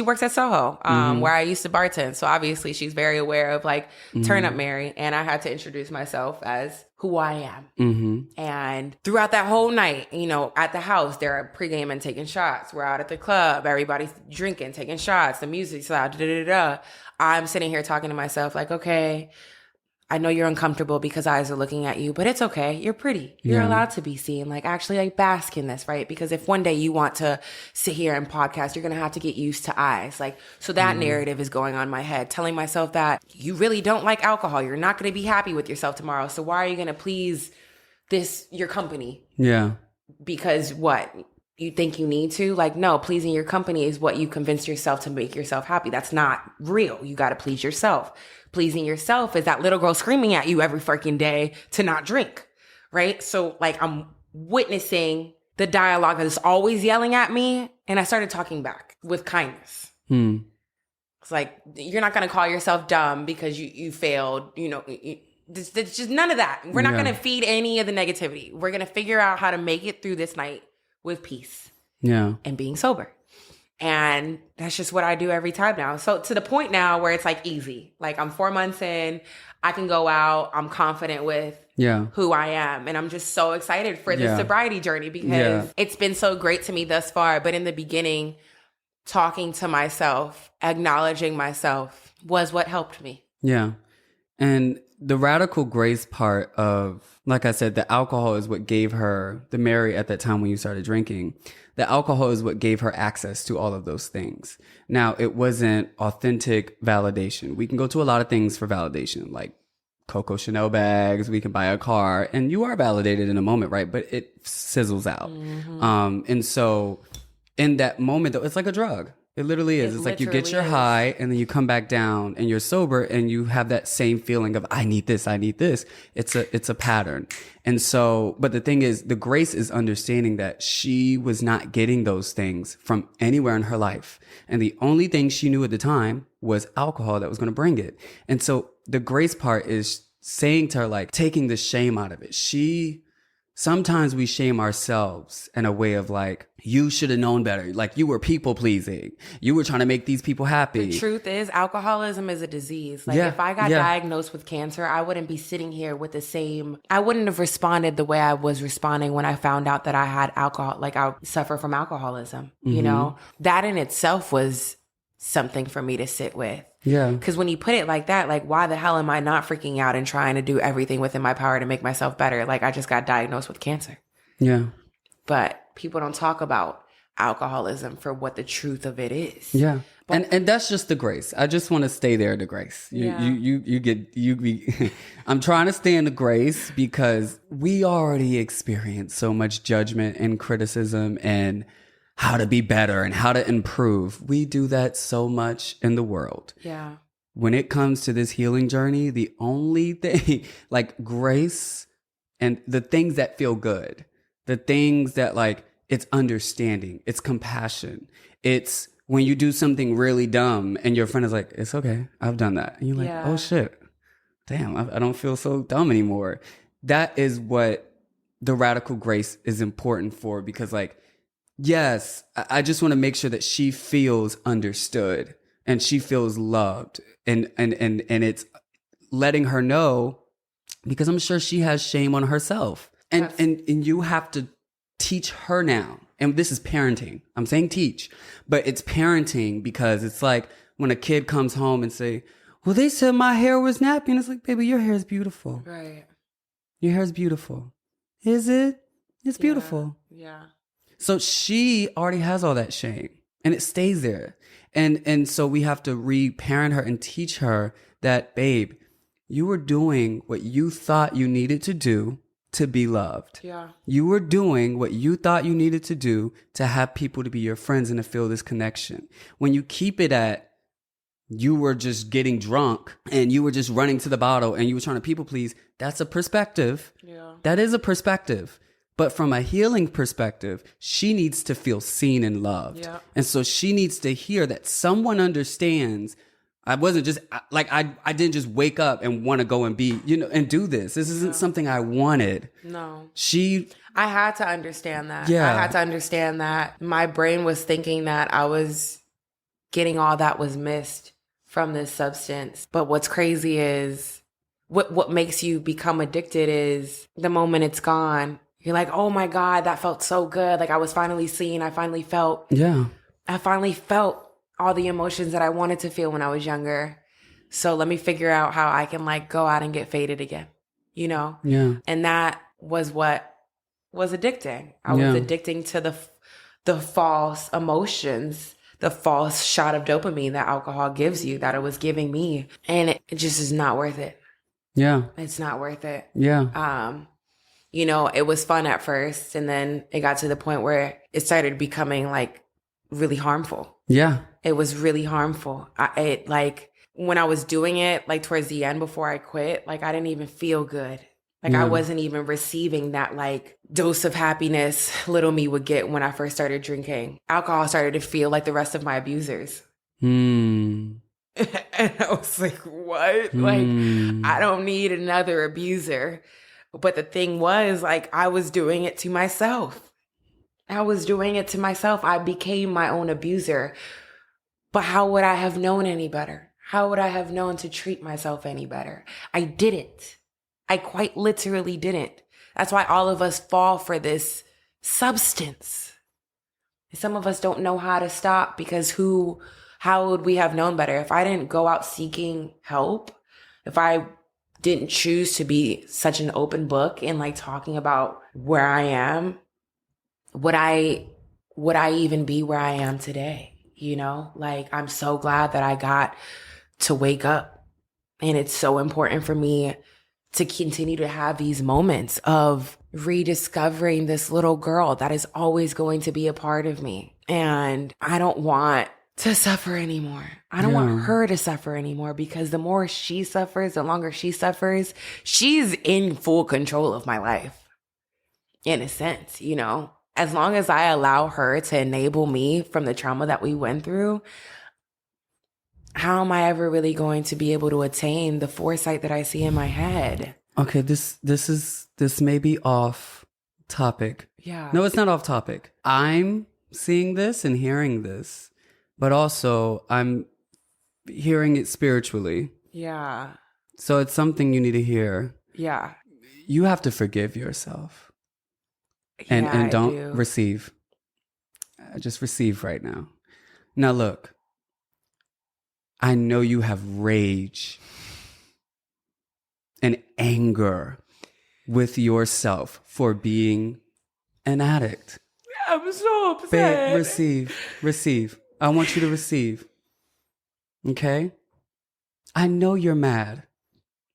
works at Soho, where I used to bartend. So obviously she's very aware of like Turn Up Mary, and I had to introduce myself as who I am. And throughout that whole night, you know, at the house, they're pregame and taking shots. We're out at the club, everybody's drinking, taking shots, the music's loud, I'm sitting here talking to myself like, okay, I know you're uncomfortable because eyes are looking at you, but it's okay. You're pretty. You're allowed to be seen. Like, actually, like, bask in this, right? Because if one day you want to sit here and podcast, you're going to have to get used to eyes. Like, so that narrative is going on in my head, telling myself that you really don't like alcohol. You're not going to be happy with yourself tomorrow. So why are you going to please your company? Yeah. Because what? You think you need to? Like, no, pleasing your company is what you convince yourself to make yourself happy. That's not real. You got to please yourself. Pleasing yourself is that little girl screaming at you every freaking day to not drink, right? So like, I'm witnessing the dialogue that is always yelling at me, and I started talking back with kindness. It's like, you're not going to call yourself dumb because you failed, you know, there's just none of that. We're not going to feed any of the negativity. We're going to figure out how to make it through this night with peace and being sober. And that's just what I do every time now. So to the point now where it's like easy. Like I'm 4 months in, I can go out, I'm confident with who I am. And I'm just so excited for this sobriety journey because it's been so great to me thus far. But in the beginning, talking to myself, acknowledging myself was what helped me. Yeah. And the radical grace part of, like I said, the alcohol is what gave her, the Mary at that time when you started drinking, the alcohol is what gave her access to all of those things. Now, it wasn't authentic validation. We can go to a lot of things for validation, like Coco Chanel bags, we can buy a car, and you are validated in a moment, right? But it sizzles out. And so in that moment, though, it's like a drug. It literally is. It's like you get your high and then you come back down and you're sober and you have that same feeling of, I need this, I need this. It's a pattern. And so, but the thing is, the grace is understanding that she was not getting those things from anywhere in her life. And the only thing she knew at the time was alcohol that was going to bring it. And so the grace part is saying to her, like, taking the shame out of it. Sometimes we shame ourselves in a way of like, you should have known better. Like you were people pleasing. You were trying to make these people happy. The truth is, alcoholism is a disease. Like if I got diagnosed with cancer, I wouldn't be sitting here with I wouldn't have responded the way I was responding when I found out that I had alcohol, like I suffer from alcoholism, you know? That in itself was something for me to sit with. Yeah. Because when you put it like that, like, why the hell am I not freaking out and trying to do everything within my power to make myself better? Like, I just got diagnosed with cancer. Yeah. But people don't talk about alcoholism for what the truth of it is. Yeah. And that's just the grace. I just want to stay there, the grace. I'm trying to stay in the grace because we already experience so much judgment and criticism and how to be better and how to improve. We do that so much in the world. Yeah. When it comes to this healing journey, the only thing, like grace and the things that feel good, the things that like, it's understanding, it's compassion. It's when you do something really dumb and your friend is like, it's okay, I've done that. And you're like, oh shit, damn, I don't feel so dumb anymore. That is what the radical grace is important for, because like, yes, I just want to make sure that she feels understood and she feels loved, and it's letting her know, because I'm sure she has shame on herself, and you have to teach her now. And this is parenting. I'm saying teach, but it's parenting because it's like when a kid comes home and say, well, they said my hair was nappy, and it's like, baby, your hair is beautiful. Right. Your hair is beautiful. Is it? It's beautiful. Yeah. So she already has all that shame and it stays there. And so we have to reparent her and teach her that, babe, you were doing what you thought you needed to do to be loved. Yeah. You were doing what you thought you needed to do to have people to be your friends and to feel this connection. When you keep it at, you were just getting drunk and you were just running to the bottle and you were trying to people please, that's a perspective. Yeah. That is a perspective. But from a healing perspective, she needs to feel seen and loved. Yeah. And so she needs to hear that someone understands. I wasn't just like, I didn't just wake up and want to go and be, and do this. This isn't something I wanted. No. I had to understand that. Yeah. I had to understand that my brain was thinking that I was getting all that was missed from this substance. But what's crazy is what makes you become addicted is the moment it's gone. You're like, oh my God, that felt so good. Like I was finally seen. I finally felt all the emotions that I wanted to feel when I was younger. So let me figure out how I can like go out and get faded again, Yeah. And that was what was addicting. I was addicting to the false emotions, the false shot of dopamine that alcohol gives you, that it was giving me. And it just is not worth it. Yeah. It's not worth it. Yeah. It was fun at first, and then it got to the point where it started becoming like really harmful. Yeah. It was really harmful. When I was doing it, like towards the end before I quit, like I didn't even feel good. Like I wasn't even receiving that like dose of happiness little me would get when I first started drinking. Alcohol started to feel like the rest of my abusers. And I was like, what? Like, I don't need another abuser. But the thing was, like, I was doing it to myself. I was doing it to myself. I became my own abuser. But how would I have known any better? How would I have known to treat myself any better? I didn't. I quite literally didn't. That's why all of us fall for this substance. Some of us don't know how to stop because how would we have known better? If I didn't go out seeking help, if I didn't choose to be such an open book and like talking about where I am, would I even be where I am today? You know, like I'm so glad that I got to wake up. And it's so important for me to continue to have these moments of rediscovering this little girl that is always going to be a part of me. And I don't want to suffer anymore. I don't want her to suffer anymore, because the more she suffers, the longer she suffers, she's in full control of my life. In a sense, you know, as long as I allow her to enable me from the trauma that we went through, how am I ever really going to be able to attain the foresight that I see in my head? Okay, this may be off topic. Yeah. No, it's not off topic. I'm seeing this and hearing this, but also I'm hearing it spiritually. Yeah. So it's something you need to hear. Yeah. You have to forgive yourself. And don't receive. Just receive right now. Now look, I know you have rage and anger with yourself for being an addict. I'm so upset. Babe, receive. I want you to receive. Okay? I know you're mad.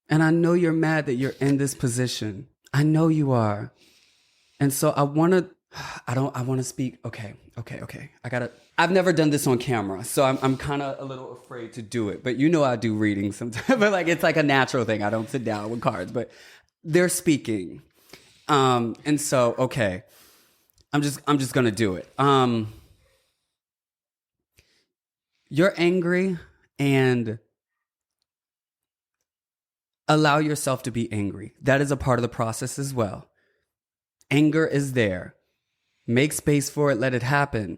And I know you're mad that you're in this position. I know you are. And so I want to speak. Okay. I've never done this on camera, so I'm kind of a little afraid to do it. But you know I do readings sometimes, but like it's like a natural thing. I don't sit down with cards, but they're speaking. And so, okay, I'm just going to do it. You're angry, and allow yourself to be angry. That is a part of the process as well. Anger is there. Make space for it. Let it happen.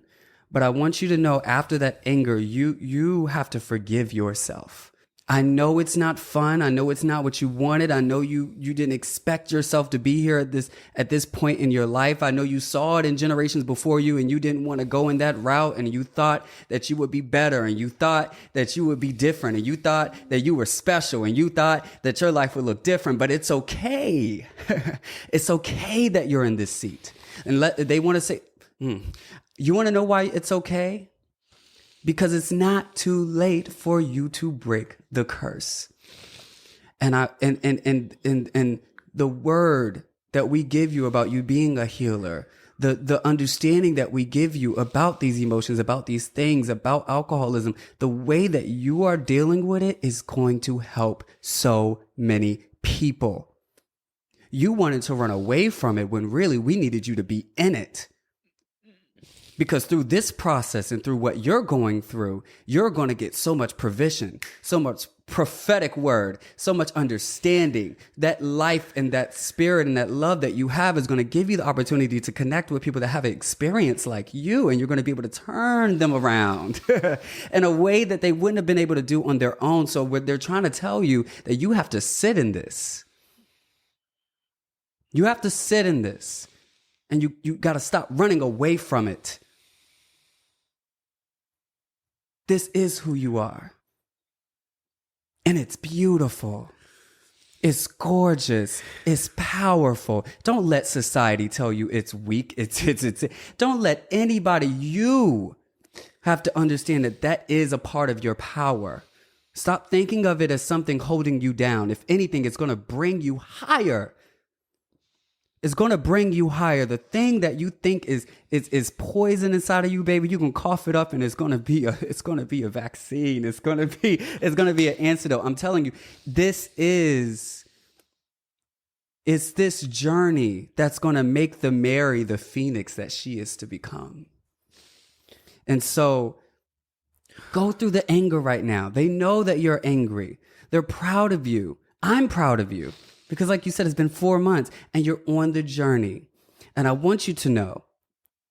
But I want you to know, after that anger, you have to forgive yourself. I know it's not fun. I know it's not what you wanted. I know you didn't expect yourself to be here at this point in your life. I know you saw it in generations before you, and you didn't want to go in that route, and you thought that you would be better, and you thought that you would be different, and you thought that you were special, and you thought that your life would look different. But it's okay. It's okay that you're in this seat. And they want to say, you want to know why it's okay? Because it's not too late for you to break the curse. And the word that we give you about you being a healer, the understanding that we give you about these emotions, about these things, about alcoholism, the way that you are dealing with it is going to help so many people. You wanted to run away from it when really we needed you to be in it. Because through this process and through what you're going through, you're going to get so much provision, so much prophetic word, so much understanding. That life and that spirit and that love that you have is going to give you the opportunity to connect with people that have an experience like you, and you're going to be able to turn them around in a way that they wouldn't have been able to do on their own. So what they're trying to tell you, that you have to sit in this. You have to sit in this, and you got to stop running away from it. This is who you are. And it's beautiful. It's gorgeous. It's powerful. Don't let society tell you it's weak. Don't let anybody, you have to understand that is a part of your power. Stop thinking of it as something holding you down. If anything, it's going to bring you higher. It's going to bring you higher. The thing that you think is poison inside of you, baby, you can cough it up, and it's going to be a vaccine. It's going to be an antidote. I'm telling you, it's this journey that's going to make the Mary the phoenix that she is to become. And so go through the anger right now. They know that you're angry. They're proud of you. I'm proud of you. Because like you said, it's been 4 months and you're on the journey. And I want you to know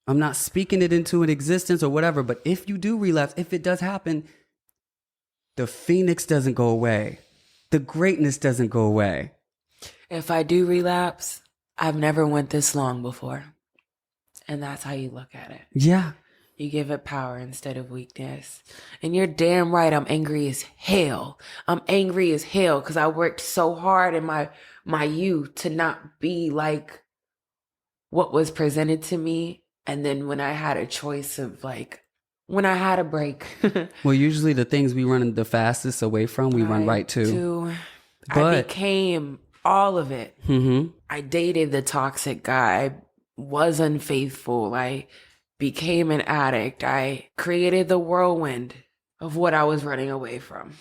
I'm not speaking it into an existence or whatever, but if you do relapse, if it does happen, the phoenix doesn't go away. The greatness doesn't go away. If I do relapse, I've never went this long before. And that's how you look at it. Yeah. You give it power instead of weakness. And you're damn right, I'm angry as hell. I'm angry as hell because I worked so hard in my youth to not be like what was presented to me. And then when I had a choice of like, when I had a break. Well, usually the things we run the fastest away from, we run right to. I became all of it. Mm-hmm. I dated the toxic guy. I was unfaithful. I became an addict. I created the whirlwind of what I was running away from.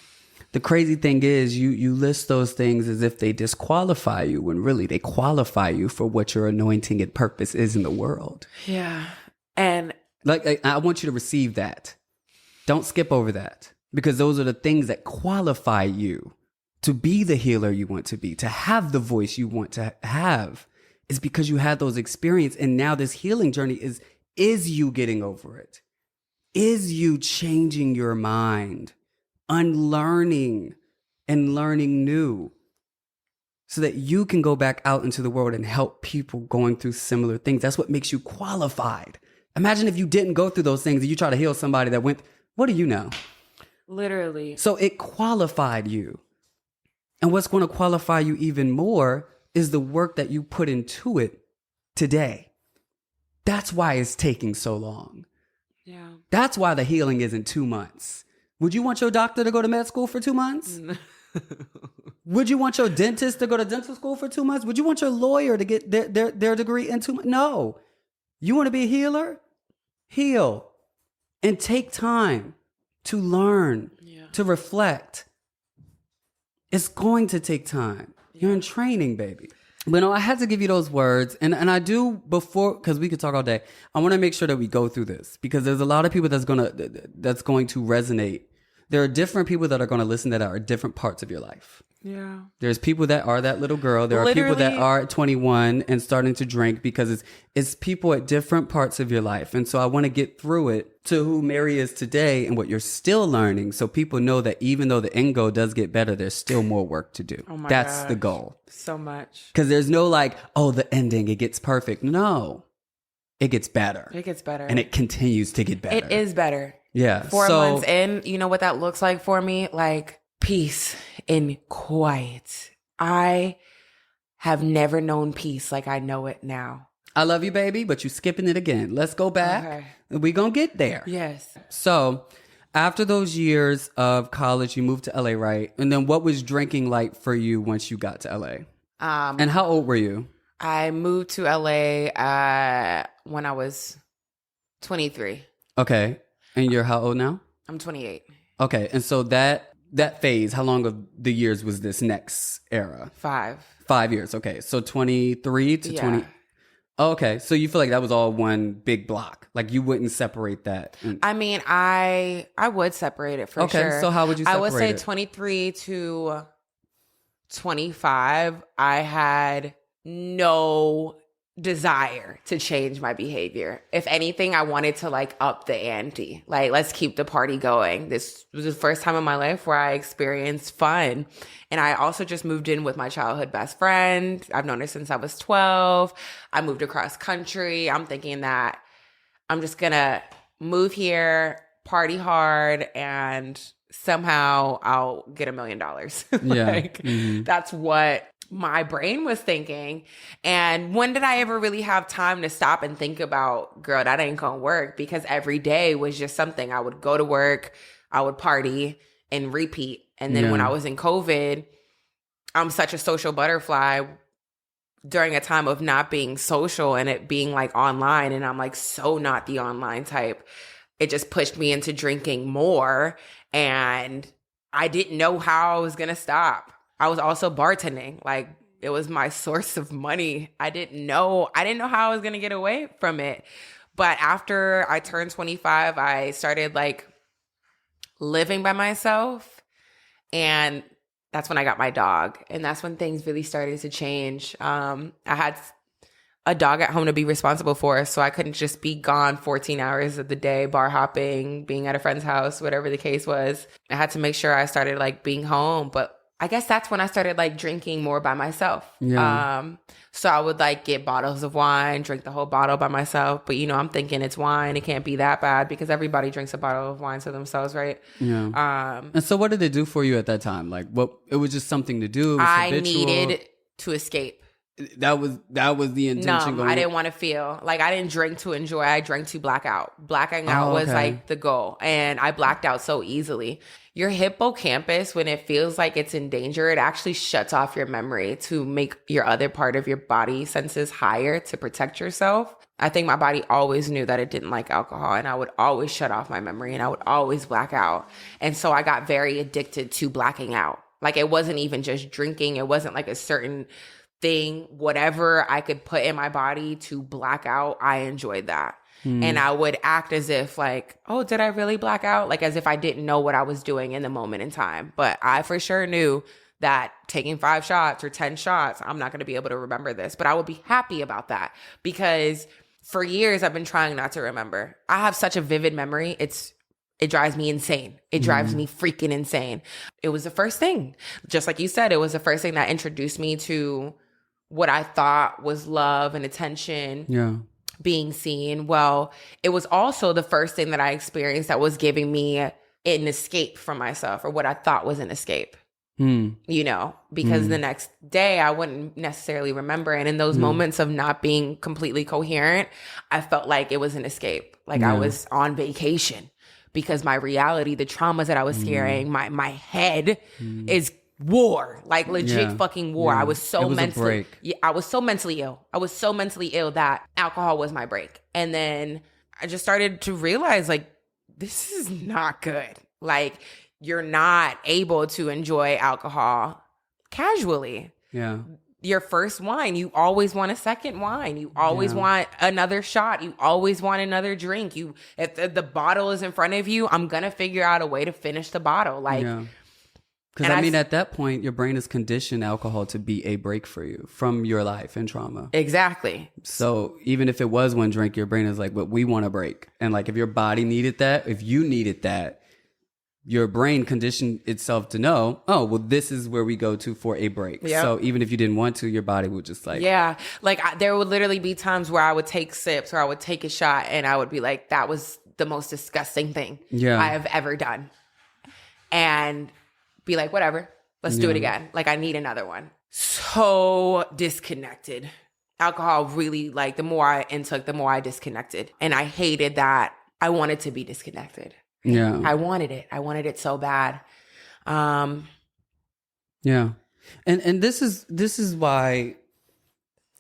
The crazy thing is you list those things as if they disqualify you when really they qualify you for what your anointing and purpose is in the world. Yeah. And like, I want you to receive that. Don't skip over that, because those are the things that qualify you to be the healer you want to be, to have the voice you want to have. Is because you had those experiences, and now this healing journey is you getting over it. Is you changing your mind, unlearning and learning new, so that you can go back out into the world and help people going through similar things. That's what makes you qualified. Imagine if you didn't go through those things and you try to heal somebody that went, what do you know? literally. So it qualified you. And what's going to qualify you even more is the work that you put into it today. That's why it's taking so long. Yeah. That's why the healing isn't 2 months. Would you want your doctor to go to med school for 2 months? Would you want your dentist to go to dental school for 2 months? Would you want your lawyer to get their degree in 2 months? No. You want to be a healer? Heal. And take time to learn, to reflect. It's going to take time. You're in training, baby. But no, I had to give you those words. And I do before, because we could talk all day. I want to make sure that we go through this, because there's a lot of people that's going to resonate. There are different people that are going to listen that are different parts of your life. Yeah. There's people that are that little girl. There are people that are at 21 and starting to drink, because it's people at different parts of your life. And so I want to get through it to who Mary is today and what you're still learning, so people know that even though the end goal does get better, there's still more work to do. Oh my That's gosh. the goal. So much. Because there's no like, oh, the ending, it gets perfect. No, it gets better. It gets better. And it continues to get better. It is better. Yeah. 4 months in, you know what that looks like for me? Like peace and quiet. I have never known peace like I know it now. I love you, baby, but you skipping it again. Let's go back. Okay. We're going to get there. Yes. So after those years of college, you moved to LA, right? And then what was drinking like for you once you got to LA? And how old were you? I moved to LA when I was 23. Okay. And you're how old now? I'm 28. Okay. And so that phase, how long of the years was this next era? 5. 5 years. Okay. So 23 to 20. Okay. So you feel like that was all one big block. Like you wouldn't separate that. I mean, I would separate it for sure. Okay. So how would you separate I would say it? 23 to 25, I had no desire to change my behavior. If anything, I wanted to like up the ante. Like, let's keep the party going. This was the first time in my life where I experienced fun. And I also just moved in with my childhood best friend. I've known her since I was 12. I moved across country. I'm thinking that I'm just gonna move here, party hard, and somehow I'll get $1 million. Yeah. That's what my brain was thinking. And when did I ever really have time to stop and think about, girl, that ain't gonna work? Because every day was just something. I would go to work, I would party and repeat. And then when I was in COVID, I'm such a social butterfly during a time of not being social and it being like online. And I'm like so not the online type. It just pushed me into drinking more. And I didn't know how I was going to stop. I was also bartending. Like it was my source of money. I didn't know how I was going to get away from it. But after I turned 25, I started like living by myself. And that's when I got my dog. And that's when things really started to change. I had a dog at home to be responsible for. So I couldn't just be gone 14 hours of the day, bar hopping, being at a friend's house, whatever the case was. I had to make sure I started like being home. But I guess that's when I started like drinking more by myself. Yeah. So I would like get bottles of wine, drink the whole bottle by myself. But, you know, I'm thinking it's wine. It can't be that bad because everybody drinks a bottle of wine to themselves, right? Yeah. And so what did it do for you at that time? Like, what? It was just something to do? It was I habitual? needed to escape. That was the intention. No, I didn't want to feel like I didn't drink to enjoy. I drank to black out. Blacking out was like the goal. And I blacked out so easily. Your hippocampus, when it feels like it's in danger, it actually shuts off your memory to make your other part of your body senses higher to protect yourself. I think my body always knew that it didn't like alcohol, and I would always shut off my memory and I would always black out. And so I got very addicted to blacking out. Like it wasn't even just drinking. It wasn't like a certain thing, whatever I could put in my body to black out, I enjoyed that. And I would act as if like, oh, did I really black out? Like as if I didn't know what I was doing in the moment in time. But I for sure knew that taking 5 shots or 10 shots, I'm not going to be able to remember this. But I would be happy about that because for years I've been trying not to remember. I have such a vivid memory. It drives me insane. It drives me freaking insane. It was the first thing. Just like you said, it was the first thing that introduced me to what I thought was love and attention. Yeah. Being seen. Well, it was also the first thing that I experienced that was giving me an escape from myself, or what I thought was an escape, you know, because the next day I wouldn't necessarily remember. And in those moments of not being completely coherent, I felt like it was an escape. Like I was on vacation because my reality, the traumas that I was carrying, my head is war, like legit fucking war. I was so mentally, I was so mentally ill. I was so mentally ill that alcohol was my break. And then I just started to realize like, this is not good. Like you're not able to enjoy alcohol casually. Yeah. Your first wine, you always want a second wine. You always want another shot. You always want another drink. If the bottle is in front of you, I'm going to figure out a way to finish the bottle. Like, because I mean, at that point, your brain is conditioned alcohol to be a break for you from your life and trauma. Exactly. So even if it was one drink, your brain is like, but we want a break. And like, if your body needed that, if you needed that, your brain conditioned itself to know, oh, well, this is where we go to for a break. Yep. So even if you didn't want to, your body would just like... Yeah. Like there would literally be times where I would take sips or I would take a shot and I would be like, that was the most disgusting thing I have ever done. And... be like, whatever, let's do it again. Like, I need another one. So disconnected. Alcohol really, like, the more I intook, the more I disconnected. And I hated that. I wanted to be disconnected. Yeah. I wanted it. I wanted it so bad. Yeah. And this is why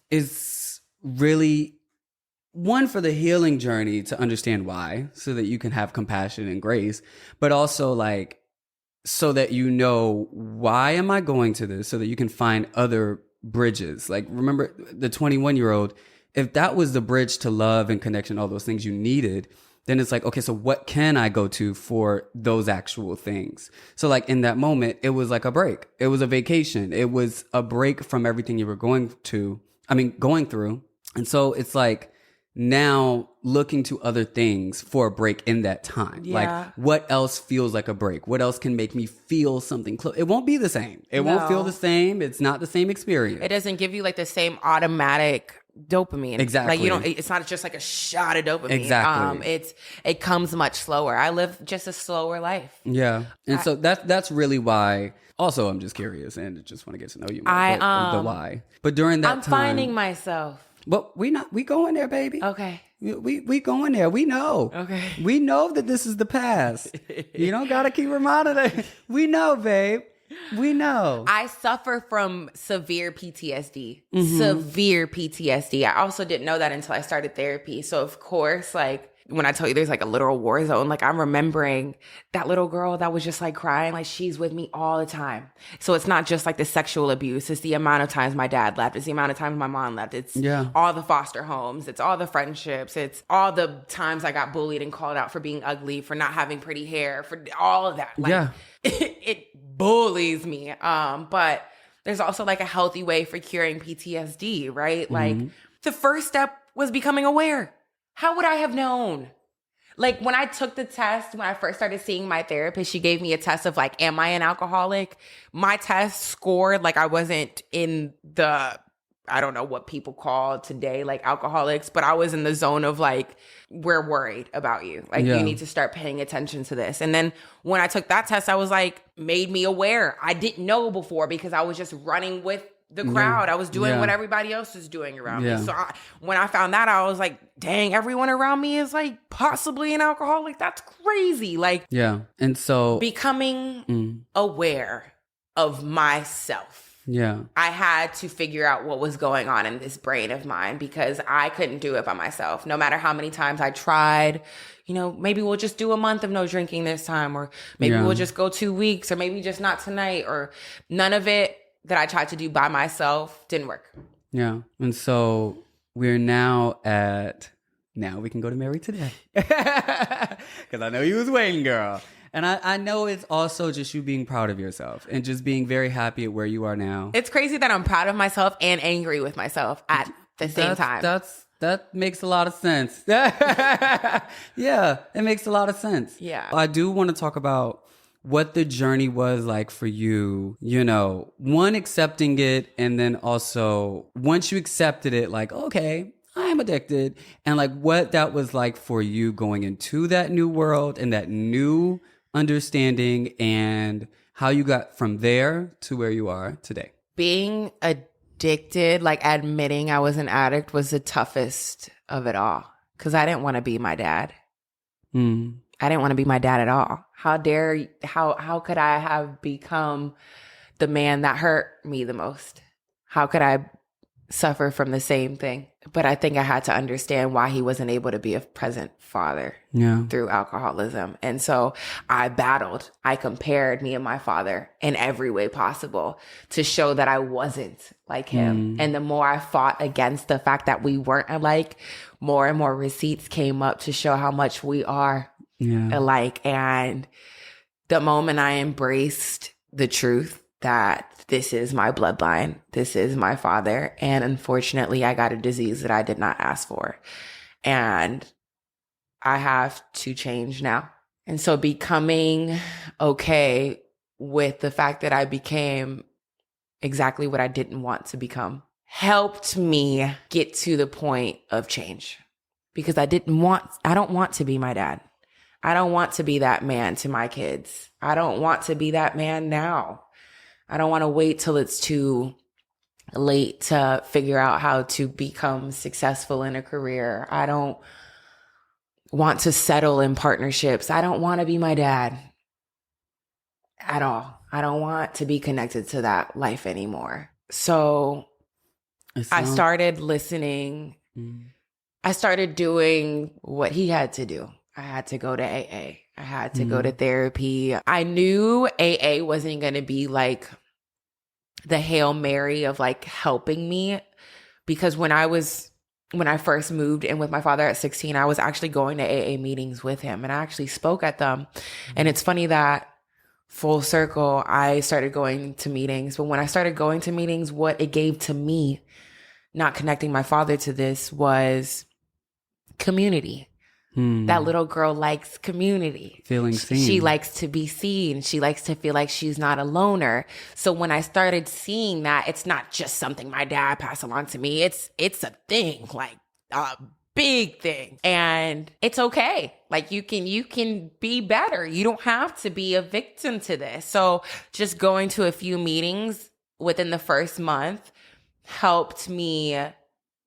it's really one for the healing journey to understand why, so that you can have compassion and grace, but also like, so that you know, why am I going to this? So that you can find other bridges. Like, remember the 21-year-old, if that was the bridge to love and connection, all those things you needed, then it's like, okay, so what can I go to for those actual things? So like in that moment, it was like a break. It was a vacation. It was a break from everything you were going through. And so it's like, now looking to other things for a break in that time. Yeah. Like, what else feels like a break? What else can make me feel something close? It won't be the same. It won't feel the same. It's not the same experience. It doesn't give you like the same automatic dopamine. Exactly. Like you don't, it's not just like a shot of dopamine. Exactly. It comes much slower. I live just a slower life. Yeah. And so that's really why. Also, I'm just curious and just want to get to know you more. The why. But during that time, I'm finding myself. But we going there, baby. Okay. We going there. We know. Okay. We know that this is the past. You don't gotta keep reminding us. We know, babe. We know. I suffer from severe PTSD. Severe PTSD. I also didn't know that until I started therapy. So of course, like when I tell you there's like a literal war zone, like I'm remembering that little girl that was just like crying, like she's with me all the time. So it's not just like the sexual abuse. It's the amount of times my dad left. It's the amount of times my mom left. It's all the foster homes. It's all the friendships. It's all the times I got bullied and called out for being ugly, for not having pretty hair, for all of that. Like, it bullies me. But there's also like a healthy way for curing PTSD, right? Like, The first step was becoming aware. How would I have known? Like when I took the test, when I first started seeing my therapist, she gave me a test of like, am I an alcoholic? My test scored like I wasn't in the, I don't know what people call today, like alcoholics, but I was in the zone of like, we're worried about you. Like you need to start paying attention to this. And then when I took that test, I was like, made me aware. I didn't know before because I was just running with the crowd. I was doing what everybody else is doing around me. So when I found that, I was like, dang, everyone around me is like possibly an alcoholic. That's crazy. Like, And so becoming aware of myself. I had to figure out what was going on in this brain of mine because I couldn't do it by myself. No matter how many times I tried, you know, maybe we'll just do a month of no drinking this time, or maybe we'll just go 2 weeks, or maybe just not tonight, or none of it that I tried to do by myself didn't work. And so we're now we can go to Mary today. Because I know you was waiting, girl. And I know it's also just you being proud of yourself and just being very happy at where you are now. It's crazy that I'm proud of myself and angry with myself at the same time. That makes a lot of sense. Yeah, it makes a lot of sense. Yeah. I do want to talk about what the journey was like for you, you know, one, accepting it, and then also once you accepted it, like, okay, I'm addicted, and like what that was like for you going into that new world and that new understanding, and how you got from there to where you are today. Being addicted, like admitting I was an addict, was the toughest of it all because I didn't want to be my dad. I didn't want to be my dad at all. How could I have become the man that hurt me the most? How could I suffer from the same thing? But I think I had to understand why he wasn't able to be a present father through alcoholism. And so I battled. I compared me and my father in every way possible to show that I wasn't like him. And the more I fought against the fact that we weren't alike, more and more receipts came up to show how much we are alike. And the moment I embraced the truth that this is my bloodline, this is my father, and unfortunately I got a disease that I did not ask for, and I have to change now. And so becoming okay with the fact that I became exactly what I didn't want to become helped me get to the point of change, because I don't want to be my dad. I don't want to be that man to my kids. I don't want to be that man now. I don't want to wait till it's too late to figure out how to become successful in a career. I don't want to settle in partnerships. I don't want to be my dad at all. I don't want to be connected to that life anymore. So I started listening. I started doing what he had to do. I had to go to AA. I had to go to therapy. I knew AA wasn't going to be like the Hail Mary of like helping me, because when I first moved in with my father at 16, I was actually going to AA meetings with him, and I actually spoke at them. And it's funny that full circle, I started going to meetings. But when I started going to meetings, what it gave to me, not connecting my father to this, was community. That little girl likes community. Feeling seen. She likes to be seen. She likes to feel like she's not a loner. So when I started seeing that, it's not just something my dad passed along to me. It's a thing, like a big thing. And it's okay. Like you can be better. You don't have to be a victim to this. So just going to a few meetings within the first month helped me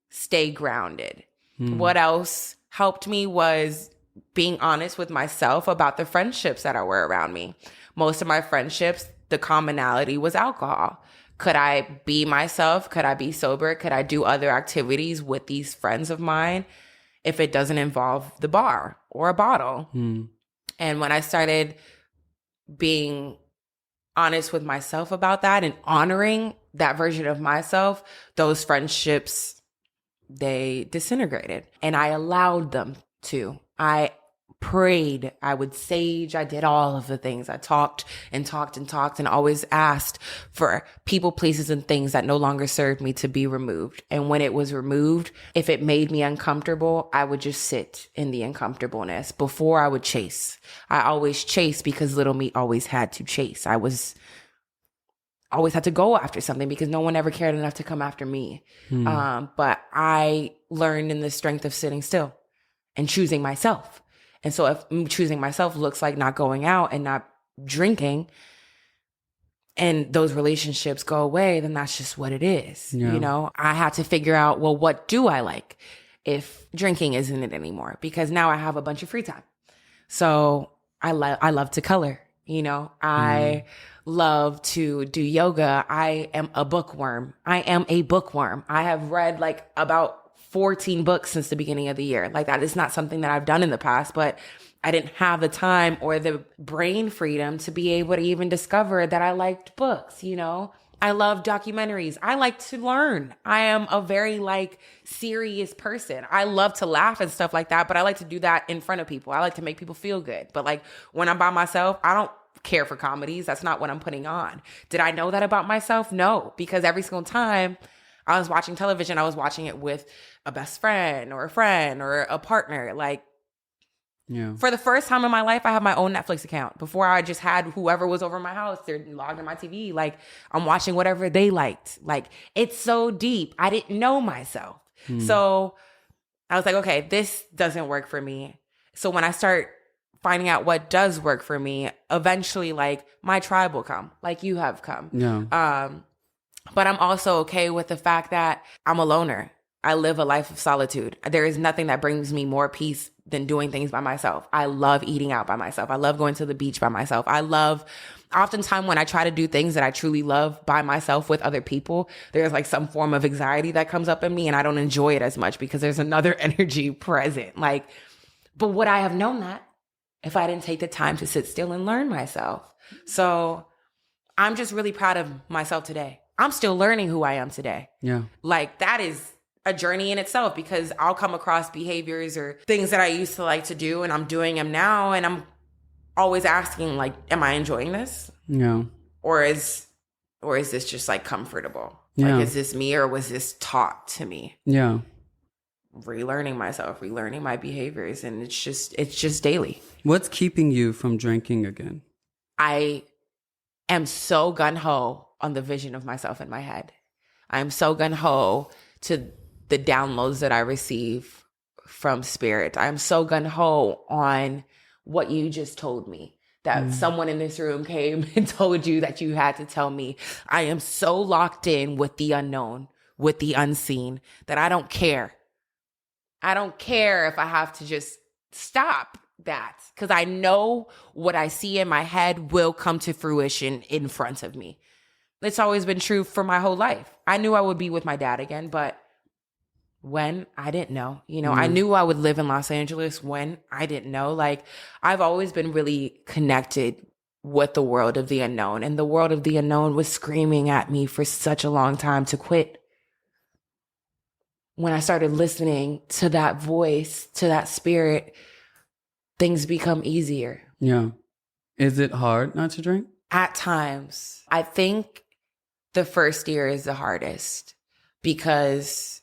stay grounded. What else helped me was being honest with myself about the friendships that were around me. Most of my friendships, the commonality was alcohol. Could I be myself? Could I be sober? Could I do other activities with these friends of mine if it doesn't involve the bar or a bottle? And when I started being honest with myself about that and honoring that version of myself, those friendships, they disintegrated, and I allowed them to. I prayed, I would sage, I did all of the things. I talked and talked and talked and always asked for people, places, and things that no longer served me to be removed. And when it was removed, if it made me uncomfortable, I would just sit in the uncomfortableness. Before I would chase. I always chased because little me always had to chase. I always had to go after something because no one ever cared enough to come after me. But I learned in the strength of sitting still and choosing myself. And so if choosing myself looks like not going out and not drinking and those relationships go away, then that's just what it is. Yeah. You know, I had to figure out, well, what do I like if drinking isn't it anymore? Because now I have a bunch of free time. So I love to color, you know, I love to do yoga. I am a bookworm. I have read like about 14 books since the beginning of the year. Like that is not something that I've done in the past, but I didn't have the time or the brain freedom to be able to even discover that I liked books, you know? I love documentaries. I like to learn. I am a very like serious person. I love to laugh and stuff like that, but I like to do that in front of people. I like to make people feel good. But like when I'm by myself, I don't care for comedies. That's not what I'm putting on. Did I know that about myself? No, because every single time I was watching television, I was watching it with a best friend or a partner. Like, yeah. For the first time in my life, I have my own Netflix account. Before I just had whoever was over my house, they're logged on my TV. Like, I'm watching whatever they liked. Like, it's so deep. I didn't know myself. So I was like, okay, this doesn't work for me. So when I start finding out what does work for me, eventually, like, my tribe will come, like you have come. Yeah. But I'm also okay with the fact that I'm a loner. I live a life of solitude. There is nothing that brings me more peace than doing things by myself. I love eating out by myself. I love going to the beach by myself. Oftentimes when I try to do things that I truly love by myself with other people, there's like some form of anxiety that comes up in me and I don't enjoy it as much because there's another energy present. Like, but would I have known that if I didn't take the time to sit still and learn myself? So I'm just really proud of myself today. I'm still learning who I am today. Yeah. Like that is a journey in itself because I'll come across behaviors or things that I used to like to do and I'm doing them now. And I'm always asking like, am I enjoying this? Yeah. Or is this just like comfortable? Yeah. Like, is this me or was this taught to me? Yeah. Relearning myself, relearning my behaviors. And it's just daily. What's keeping you from drinking again? I am so gung-ho on the vision of myself in my head. I'm so gung-ho to the downloads that I receive from spirit. I'm so gung-ho on what you just told me, that someone in this room came and told you that you had to tell me. I am so locked in with the unknown, with the unseen, that I don't care. I don't care if I have to just stop that because I know what I see in my head will come to fruition in front of me. It's always been true for my whole life. I knew I would be with my dad again, but when I didn't know, you know, I knew I would live in Los Angeles when I didn't know. Like I've always been really connected with the world of the unknown, and the world of the unknown was screaming at me for such a long time to quit. When I started listening to that voice, to that spirit, things become easier. Yeah. Is it hard not to drink? At times. I think the first year is the hardest because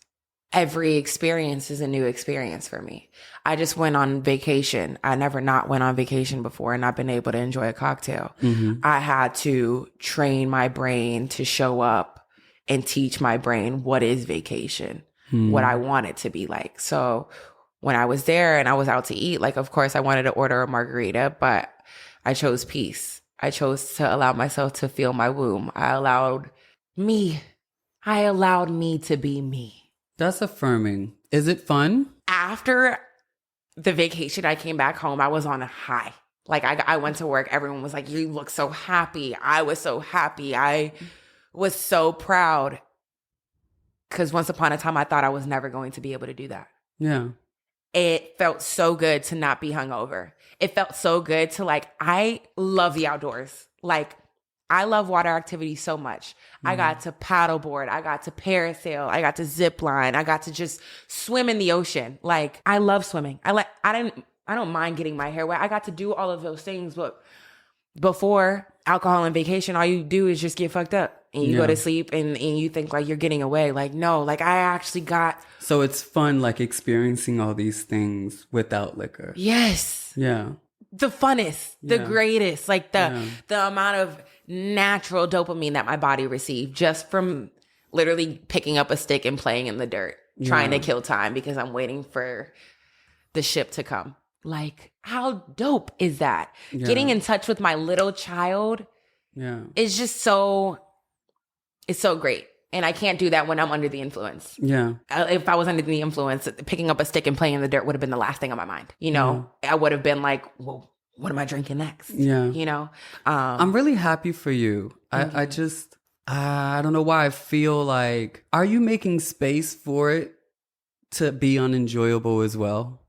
every experience is a new experience for me. I just went on vacation. I never not went on vacation before and not been able to enjoy a cocktail. I had to train my brain to show up and teach my brain what is vacation, what I want it to be like. So when I was there and I was out to eat, like, of course I wanted to order a margarita, but I chose peace. I chose to allow myself to feel my womb. I allowed me to be me. That's affirming. Is it fun? After the vacation, I came back home. I was on a high. Like I went to work. Everyone was like, you look so happy. I was so happy. I was so proud. Because once upon a time, I thought I was never going to be able to do that. Yeah. It felt so good to not be hungover. It felt so good to I love the outdoors. Like, I love water activities so much. I got to paddleboard. I got to parasail. I got to zip line. I got to just swim in the ocean. Like, I love swimming. I didn't mind getting my hair wet. I got to do all of those things, but before alcohol and vacation, all you do is just get fucked up and you go to sleep and you think like you're getting away. Like, no, like I actually got. So it's fun, like experiencing all these things without liquor. Yes. Yeah. The funnest, the greatest, like the amount of natural dopamine that my body received just from literally picking up a stick and playing in the dirt, trying to kill time because I'm waiting for the ship to come. Like, how dope is that? Yeah. Getting in touch with my little child is just it's so great. And I can't do that when I'm under the influence. Yeah. If I was under the influence, picking up a stick and playing in the dirt would have been the last thing on my mind. You know, I would have been like, well, what am I drinking next? Yeah. You know, I'm really happy for you. I just, I don't know why I feel like, are you making space for it to be unenjoyable as well?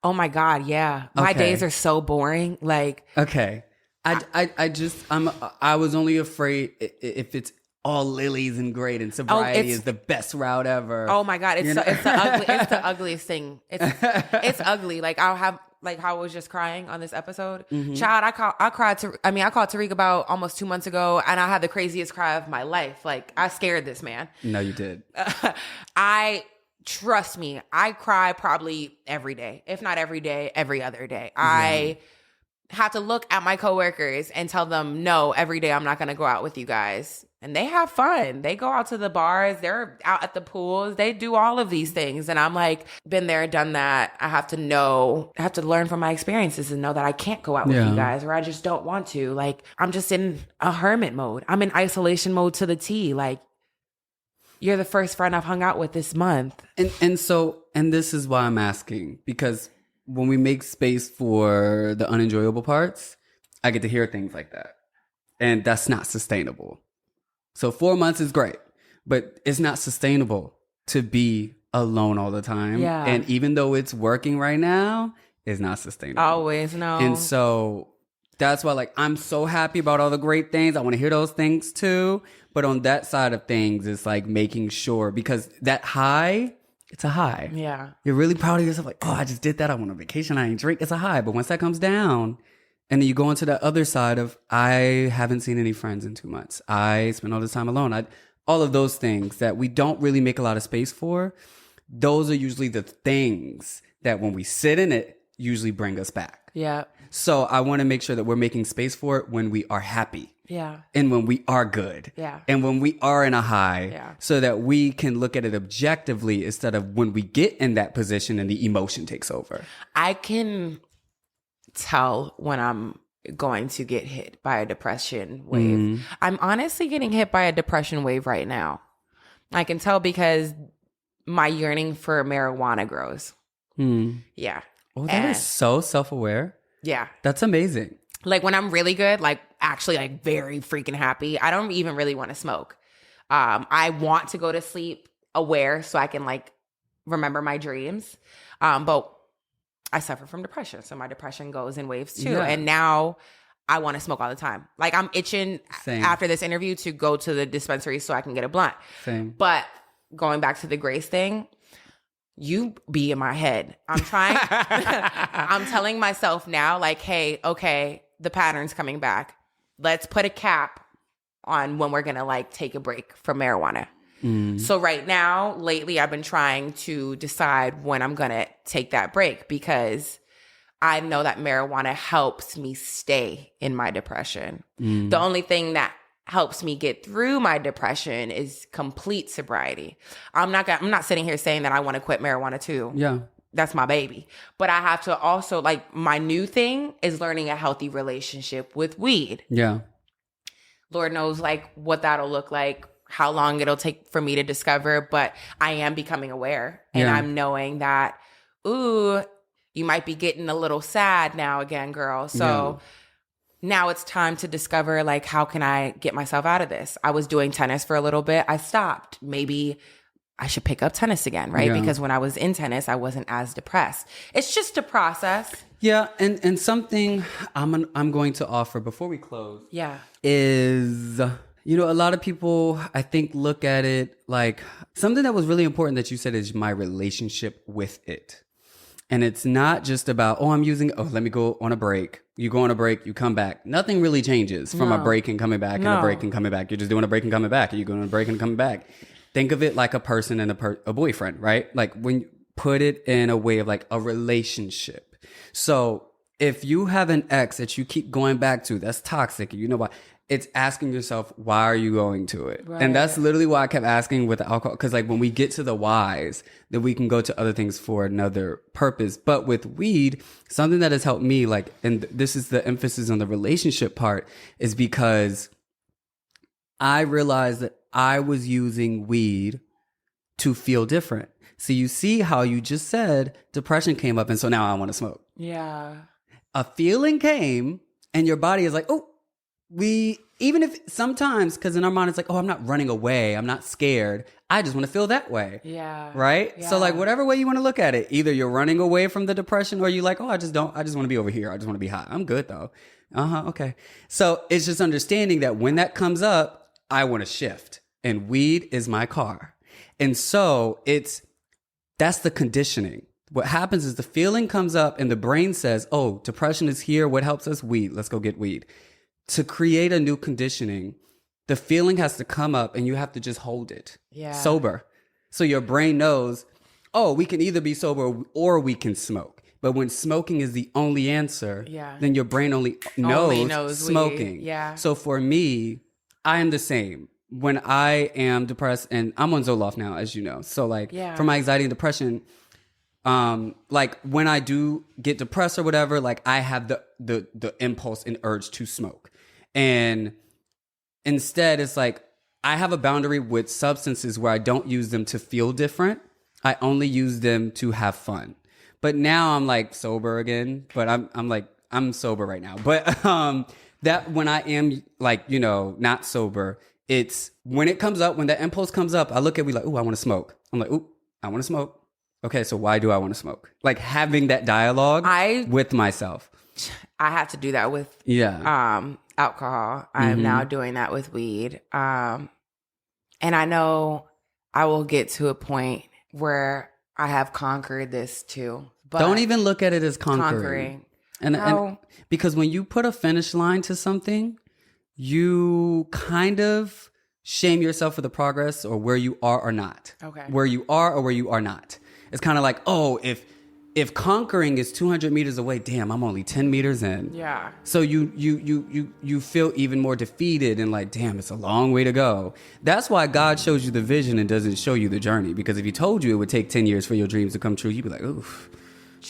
Oh my God, yeah. My days are so boring. Like, okay. I was only afraid if it's all lilies and great and sobriety is the best route ever. Oh my God, it's the ugliest thing. It's ugly. Like I'll have like how I was just crying on this episode. Mm-hmm. Child, I called Tarek about almost 2 months ago, and I had the craziest cry of my life. Like I scared this man. No, you did. Trust me, I cry probably every day, if not every day, every other day. I have to look at my coworkers and tell them, no, every day I'm not going to go out with you guys. And they have fun. They go out to the bars. They're out at the pools. They do all of these things. And I'm like, been there, done that. I have to learn from my experiences and know that I can't go out with you guys, or I just don't want to. Like, I'm just in a hermit mode. I'm in isolation mode to the T. Like, you're the first friend I've hung out with this month. And this is why I'm asking, because when we make space for the unenjoyable parts, I get to hear things like that. And that's not sustainable. So 4 months is great, but it's not sustainable to be alone all the time. Yeah. And even though it's working right now, it's not sustainable. Always, no. And so that's why, like, I'm so happy about all the great things. I want to hear those things too. But on that side of things, it's like making sure, because that high, it's a high. Yeah. You're really proud of yourself. Like, oh, I just did that. I went on vacation. I ain't drink. It's a high. But once that comes down, and then you go into the other side of, I haven't seen any friends in 2 months. I spend all this time alone. All of those things that we don't really make a lot of space for, those are usually the things that when we sit in it, usually bring us back. Yeah. So I want to make sure that we're making space for it when we are happy. Yeah. And when we are good. Yeah. And when we are in a high. Yeah. So that we can look at it objectively instead of when we get in that position and the emotion takes over. I can tell when I'm going to get hit by a depression wave. Mm. I'm honestly getting hit by a depression wave right now. I can tell because my yearning for marijuana grows. Mm. Yeah. Oh, that is so self-aware. Yeah. That's amazing. Like when I'm really good, like actually like very freaking happy, I don't even really want to smoke. I want to go to sleep aware so I can like remember my dreams. But I suffer from depression. So my depression goes in waves too. Yeah. And now I want to smoke all the time. Like I'm itching after this interview to go to the dispensary so I can get a blunt. Same. But going back to the Grace thing, you be in my head. I'm trying. I'm telling myself now, like, hey, okay, the pattern's coming back. Let's put a cap on when we're going to like take a break from marijuana. Mm. So right now, lately, I've been trying to decide when I'm going to take that break because I know that marijuana helps me stay in my depression. Mm. The only thing that helps me get through my depression is complete sobriety. I'm not sitting here saying that I want to quit marijuana too. Yeah. That's my baby. But I have to also, like, my new thing is learning a healthy relationship with weed. Yeah. Lord knows, like, what that'll look like, how long it'll take for me to discover, but I am becoming aware. And I'm knowing that, ooh, you might be getting a little sad now again, girl. So now it's time to discover, like, how can I get myself out of this? I was doing tennis for a little bit. I stopped. Maybe I should pick up tennis again, right? Yeah. Because when I was in tennis, I wasn't as depressed. It's just a process. Yeah, and something I'm going to offer before we close. Yeah, is, you know, a lot of people I think look at it like something that was really important that you said is my relationship with it. And it's not just about, let me go on a break. You go on a break, you come back. Nothing really changes from a break and coming back and a break and coming back. You're just doing a break and coming back. And you go on a break and coming back. Think of it like a person and a boyfriend, right? Like when you put it in a way of like a relationship. So if you have an ex that you keep going back to, that's toxic. You know why? It's asking yourself, why are you going to it? Right. And that's literally why I kept asking with the alcohol. Because like when we get to the whys, then we can go to other things for another purpose. But with weed, something that has helped me, like, and this is the emphasis on the relationship part, is because I realized that I was using weed to feel different. So you see how you just said depression came up, and so now I want to smoke. Yeah. A feeling came, and your body is like, even if sometimes, because in our mind it's like, I'm not running away, I'm not scared, I just want to feel that way. Yeah. Right? Yeah. So like whatever way you want to look at it, either you're running away from the depression or you're like, I just want to be over here. I just want to be high. I'm good though. Okay. So it's just understanding that when that comes up, I want to shift, and weed is my car. And so that's the conditioning. What happens is the feeling comes up and the brain says, depression is here. What helps us? Weed. Let's go get weed. To create a new conditioning, the feeling has to come up and you have to just hold it. Yeah. Sober. So your brain knows, we can either be sober or we can smoke. But when smoking is the only answer, then your brain only knows smoking. Yeah. So for me, I am the same. When I am depressed, and I'm on Zoloft now, as you know. So like for my anxiety and depression, like when I do get depressed or whatever, like I have the impulse and urge to smoke. And instead it's like, I have a boundary with substances where I don't use them to feel different. I only use them to have fun. But now I'm like sober again, but I'm sober right now. But, that when I am like, not sober, it's when it comes up, when that impulse comes up, I look at me like, I want to smoke. I'm like, I want to smoke. Okay, so why do I want to smoke? Like having that dialogue with myself. I have to do that with alcohol. I am now doing that with weed. And I know I will get to a point where I have conquered this too. But don't even look at it as conquering. And because when you put a finish line to something, you kind of shame yourself for the progress or where you are or not. Okay. Where you are or where you are not. It's kind of like, if conquering is 200 meters away, damn, I'm only 10 meters in. Yeah. So you feel even more defeated and like, damn, it's a long way to go. That's why God shows you the vision and doesn't show you the journey. Because if he told you it would take 10 years for your dreams to come true, you'd be like, oof.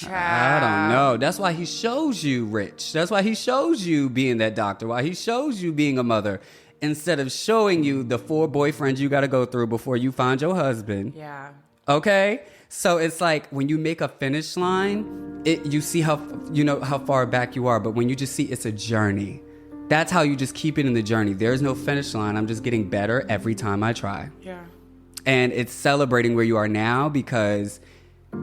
I don't know. That's why he shows you rich. That's why he shows you being that doctor. Why he shows you being a mother. Instead of showing you the 4 boyfriends you got to go through before you find your husband. Yeah. Okay? So it's like when you make a finish line, you see how far back you are. But when you just see it's a journey, that's how you just keep it in the journey. There's no finish line. I'm just getting better every time I try. Yeah. And it's celebrating where you are now because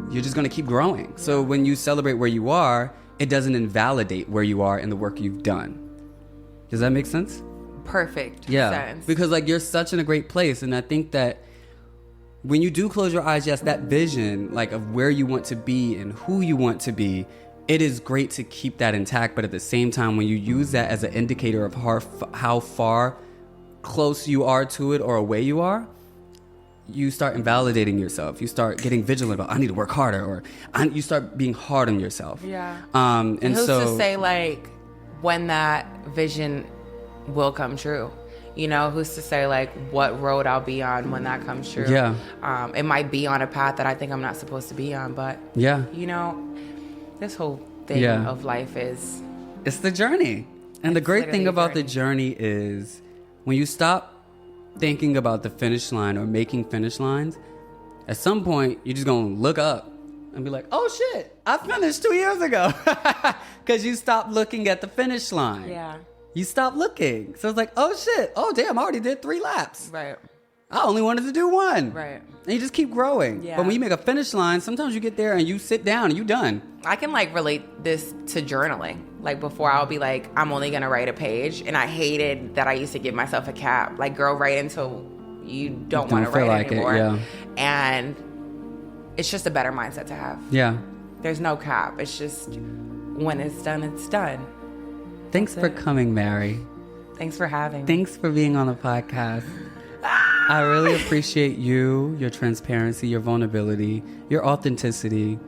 you're just going to keep growing. Yeah. So when you celebrate where you are, it doesn't invalidate where you are and the work you've done. Does that make sense? Perfect. Yeah. Sense. Because like you're such in a great place. And I think that when you do close your eyes, yes, that vision like of where you want to be and who you want to be, it is great to keep that intact. But at the same time, when you use that as an indicator of how far close you are to it or away you are, you start invalidating yourself. You start getting vigilant about, I need to work harder, or you start being hard on yourself. Yeah. And who's so to say like when that vision will come true? Who's to say like what road I'll be on when that comes true? Yeah. It might be on a path that I think I'm not supposed to be on, but this whole thing of life it's the journey. And the great thing about the journey is when you stop thinking about the finish line or making finish lines, at some point you're just gonna look up and be like, oh shit, I finished 2 years ago. Because you stopped looking at the finish line. Yeah. You stop looking. So it's like, oh shit, oh damn, I already did 3 laps. Right. I only wanted to do 1. Right. And you just keep growing. Yeah. But when you make a finish line, sometimes you get there and you sit down and you done. I can like relate this to journaling. Like before I'll be like, I'm only going to write a page. And I hated that I used to give myself a cap. Like, girl, write until you don't want to write like anymore. It, yeah. And it's just a better mindset to have. Yeah. There's no cap. It's just when it's done, it's done. Thanks for coming, Mary. Thanks for having me. Thanks for being on the podcast. I really appreciate you, your transparency, your vulnerability, your authenticity,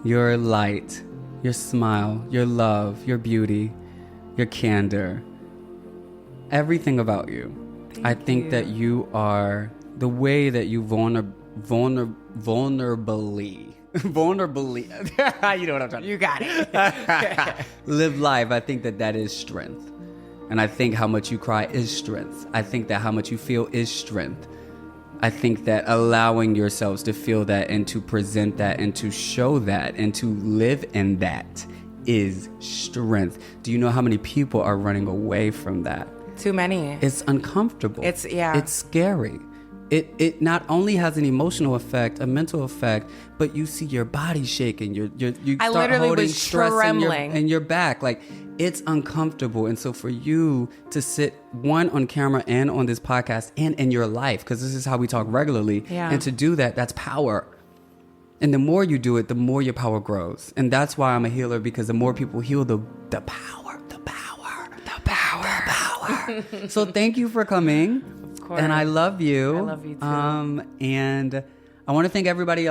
your light, your smile, your love, your beauty, your candor. Everything about you. I think that you are the way that you vulnerably, you know what I'm trying to You got it. live life. I think that is strength. And I think how much you cry is strength. I think that how much you feel is strength. I think that allowing yourselves to feel that and to present that and to show that and to live in that is strength. Do you know how many people are running away from that? Too many. It's uncomfortable. It's scary. It not only has an emotional effect, a mental effect, but you see your body shaking. You start literally holding was stress trembling in your back. Like, it's uncomfortable. And so for you to sit on camera and on this podcast and in your life, because this is how we talk regularly, and to do that, that's power. And the more you do it, the more your power grows. And that's why I'm a healer, because the more people heal, the power. So thank you for coming. Of course. And I love you. I love you too. And I want to thank everybody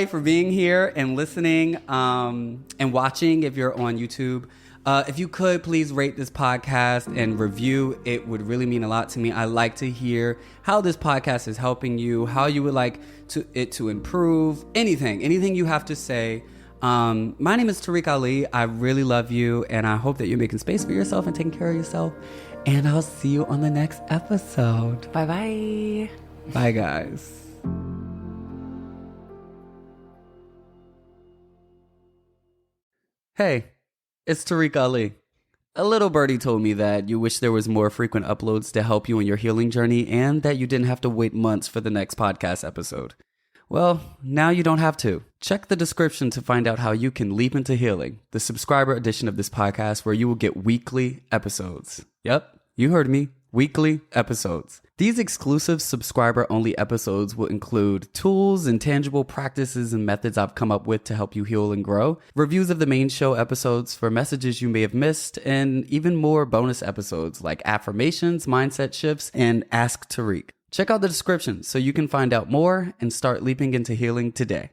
for being here and listening and watching if you're on YouTube. If you could, please rate this podcast and review. It would really mean a lot to me. I like to hear how this podcast is helping you, how you would like it to improve, anything you have to say. My name is Tarek Ali. I really love you, and I hope that you're making space for yourself and taking care of yourself. And I'll see you on the next episode. Bye-bye. Bye, guys. Hey, it's Tarek Ali. A little birdie told me that you wish there was more frequent uploads to help you in your healing journey and that you didn't have to wait months for the next podcast episode. Well, now you don't have to. Check the description to find out how you can leap into healing, the subscriber edition of this podcast where you will get weekly episodes. Yep, you heard me. Weekly episodes. These exclusive subscriber-only episodes will include tools and tangible practices and methods I've come up with to help you heal and grow, reviews of the main show episodes for messages you may have missed, and even more bonus episodes like affirmations, mindset shifts, and Ask Tarek. Check out the description so you can find out more and start leaping into healing today.